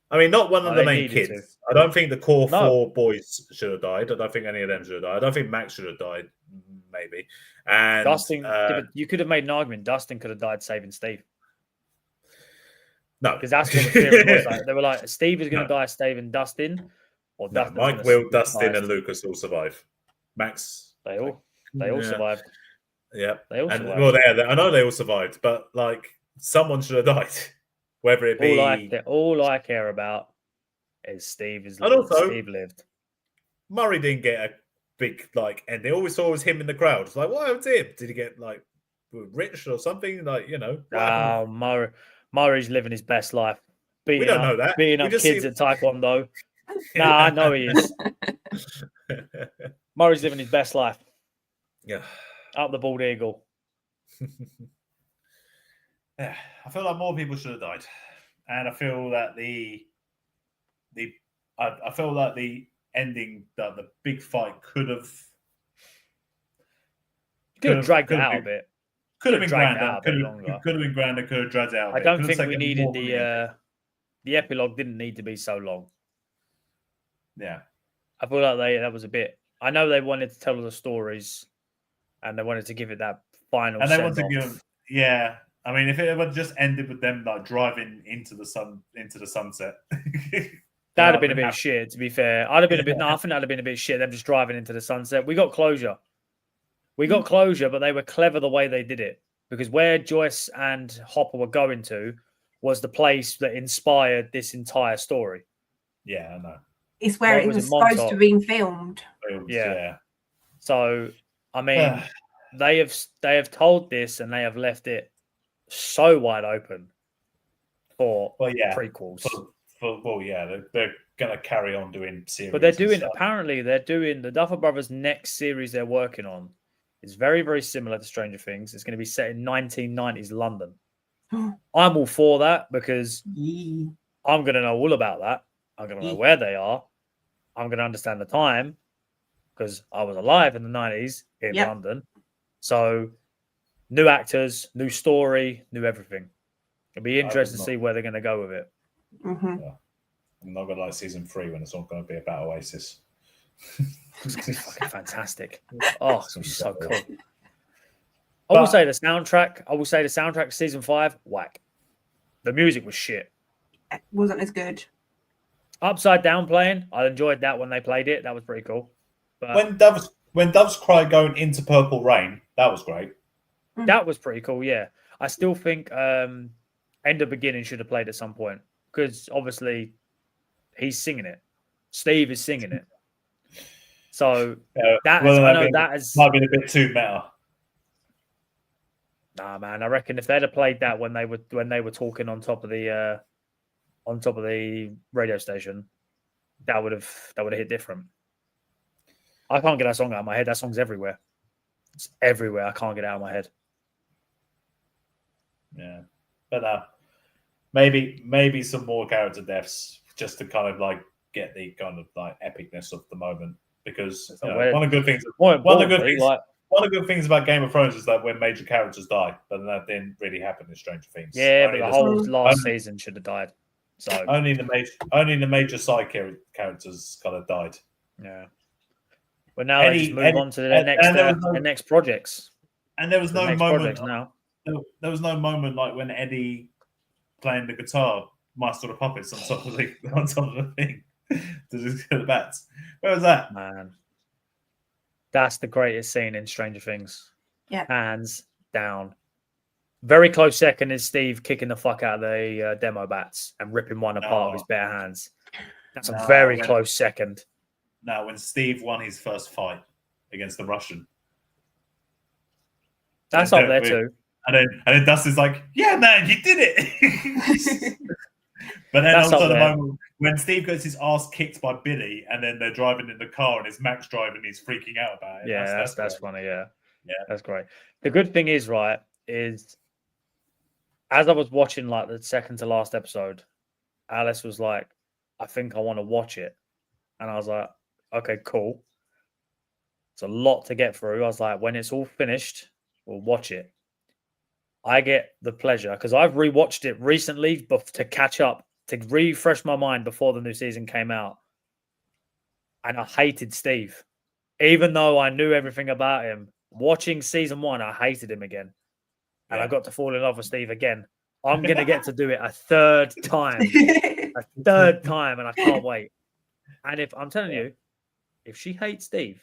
I mean, not one of the main kids. To. I don't think the core 4 boys should have died. I don't think any of them should have died. I don't think Max should have died, maybe. And Dustin, you could have made an argument. Dustin could have died saving Steve. No, because that's what the theory was. Like, they were like, Steve is going to die saving Dustin, or no, Mike, Will, Dustin, and Lucas all survive. Max, they all survived. Yeah, they all survived. Well, I know they all survived, but like someone should have died. Whether it be all I care about is Steve Steve lived. Murray didn't get a big like ending. All we saw was him in the crowd. It's like, what happened to him? Did he get like rich or something? Like, you know. Murray's living his best life. We don't know that. Beating up kids at Taekwondo. Nah, I know he is. Murray's living his best life. Yeah. Up the bald eagle. Yeah, I feel like more people should have died, and I feel that I feel like the ending, that the big fight could have dragged it out a bit. Could have been grander. Could have been grander. Could have dragged it out. I don't think we needed the epilogue. Didn't need to be so long. Yeah, I feel like that was a bit. I know they wanted to tell the stories, and they wanted to give it that final. And they wanted to give, yeah. I mean, if it had just ended with them like driving into the sunset, that'd have been a bit shit. To be fair, I'd have been a bit. No, I think that'd have been a bit shit. Them just driving into the sunset. We got closure. But they were clever the way they did it, because where Joyce and Hopper were going to was the place that inspired this entire story. Yeah, I know. It's where it was supposed to be filmed. Yeah. So, I mean, they have told this and they have left it so wide open for prequels. They're going to carry on doing series. But they're doing the Duffer Brothers' next series they're working on. It's very, very similar to Stranger Things. It's going to be set in 1990s London. I'm all for that because I'm going to know all about that. I'm going to know where they are. I'm going to understand the time because I was alive in the 90s in London. So, new actors, new story, new everything. It'll be interesting to see where they're going to go with it. Mm-hmm. Yeah. I'm not going to like season 3 when it's not going to be about Oasis. It's going to be fucking fantastic. Oh, it's going to be so cool. I will say the soundtrack season 5, whack. The music was shit. It wasn't as good. Upside Down playing, I enjoyed that when they played it. That was pretty cool. But when Doves Cry going into Purple Rain, that was great. That was pretty cool, yeah. I still think End of Beginning should have played at some point because obviously he's singing it. Steve is singing it. So that might be a bit too meta. Nah, man. I reckon if they'd have played that when they were talking on top of the radio station, that would have hit different. I can't get that song out of my head. That song's everywhere. It's everywhere. I can't get it out of my head. Yeah, but maybe some more character deaths just to kind of like get the kind of like epicness of the moment. Because one of the good things about Game of Thrones is that when major characters die, but that didn't really happen in Stranger Things. Yeah, but the whole last season should have died. So only the major side characters kind of died. Yeah. But now they just move on to the next projects. And there was no moment now. There was no moment like when Eddie playing the guitar, Master of the Puppets on top of the thing to just get the bats. Where was that? Man, that's the greatest scene in Stranger Things. Yeah, hands down. Very close second is Steve kicking the fuck out of the demo bats and ripping one apart with his bare hands. That's a very close second. No, when Steve won his first fight against the Russian. That's up there too. And then Dustin's like, yeah, man, you did it. But then That's also up the there. moment when Steve gets his ass kicked by Billy and then they're driving in the car and it's Max driving, he's freaking out about it. Yeah, that's great. funny. Yeah. Yeah. That's great. The good thing is, right, is as I was watching like the second to last episode, Alice was like, I think I want to watch it. And I was like, okay, cool. It's a lot to get through. I was like, when it's all finished, we'll watch it. I get the pleasure because I've rewatched it recently to catch up, to refresh my mind before the new season came out. And I hated Steve. Even though I knew everything about him, watching season 1, I hated him again. And I got to fall in love with Steve again. I'm going to get to do it a third time. And I can't wait. And if I'm telling you, if she hates Steve,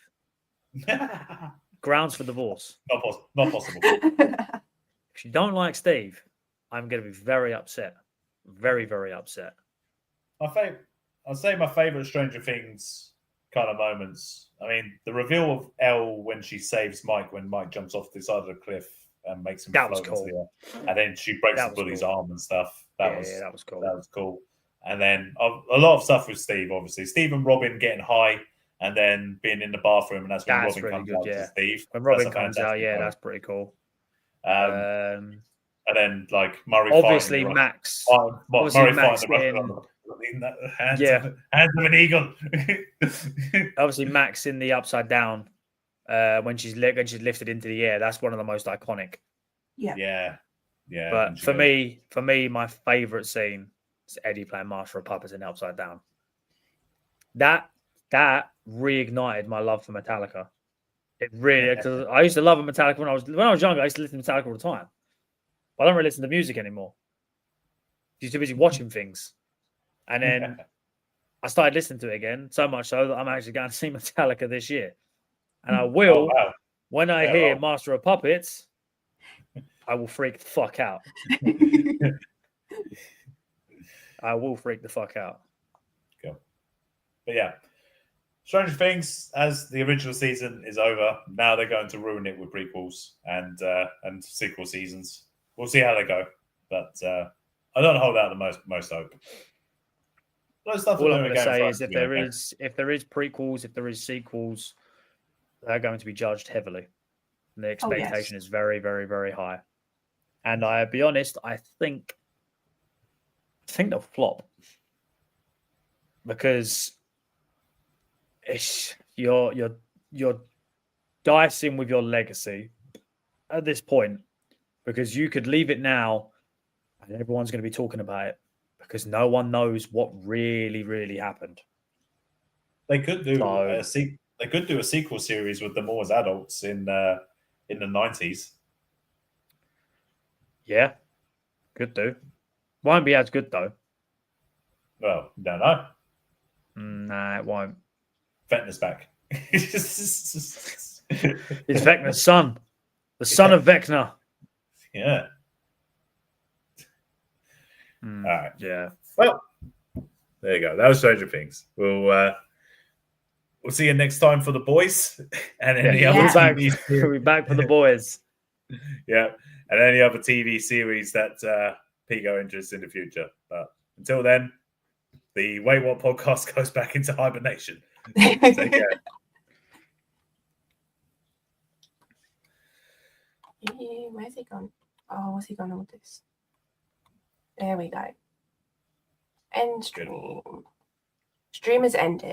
grounds for divorce. Not possible. If she don't like Steve, I'm going to be very upset. Very, very upset. I'd say my favorite Stranger Things kind of moments. I mean, the reveal of Elle when she saves Mike, when Mike jumps off the side of the cliff and makes him That was float cool. into the air. And then she breaks That the was bully's cool. arm and stuff. That was cool. That was cool. And then a lot of stuff with Steve, obviously. Steve and Robin getting high and then being in the bathroom, and that's when That's Robin really comes good, out yeah. to Steve. When Robin That's a comes out, fantastic yeah, moment. that's pretty cool. And then like Murray Obviously, fighting Max. Murray fighting Max the getting- Russian. Hands of an eagle. Obviously, Max in the upside down when she's lifted into the air. That's one of the most iconic. Yeah. But for me, my favorite scene is Eddie playing Master of Puppets in the Upside Down. That reignited my love for Metallica. It really, because I used to love Metallica when I was younger. I used to listen to Metallica all the time. But I don't really listen to music anymore. You're too busy watching things. And then I started listening to it again, so much so that I'm actually going to see Metallica this year. And I will, when I hear Master of Puppets, I will freak the fuck out. I will freak the fuck out. Cool. But yeah, Stranger Things, as the original season is over, now they're going to ruin it with prequels and sequel seasons. We'll see how they go, but I don't hold out the most hope. All I'm going to say is if there is prequels, if there is sequels, they're going to be judged heavily. And the expectation is very, very, very high. And I'll be honest, I think they'll flop because you're dicing with your legacy at this point, because you could leave it now and everyone's going to be talking about it because no one knows what really, really happened. They could do a sequel series with them all as adults in the 90s. Yeah, could do. Won't be as good though. Well, don't know. Nah, it won't. Vecna's back. It's Vecna's son. The son of Vecna. Yeah. All right. Yeah. Well, there you go. That was Stranger Things. We'll see you next time for The Boys and any other TV series. We'll be back for The Boys. Yeah. And any other TV series that Pico interests in the future. But until then, the Wait What podcast goes back into hibernation. Take care. Where's he gone? Oh, what's he gone on with this? There we go. End stream. Stream has ended.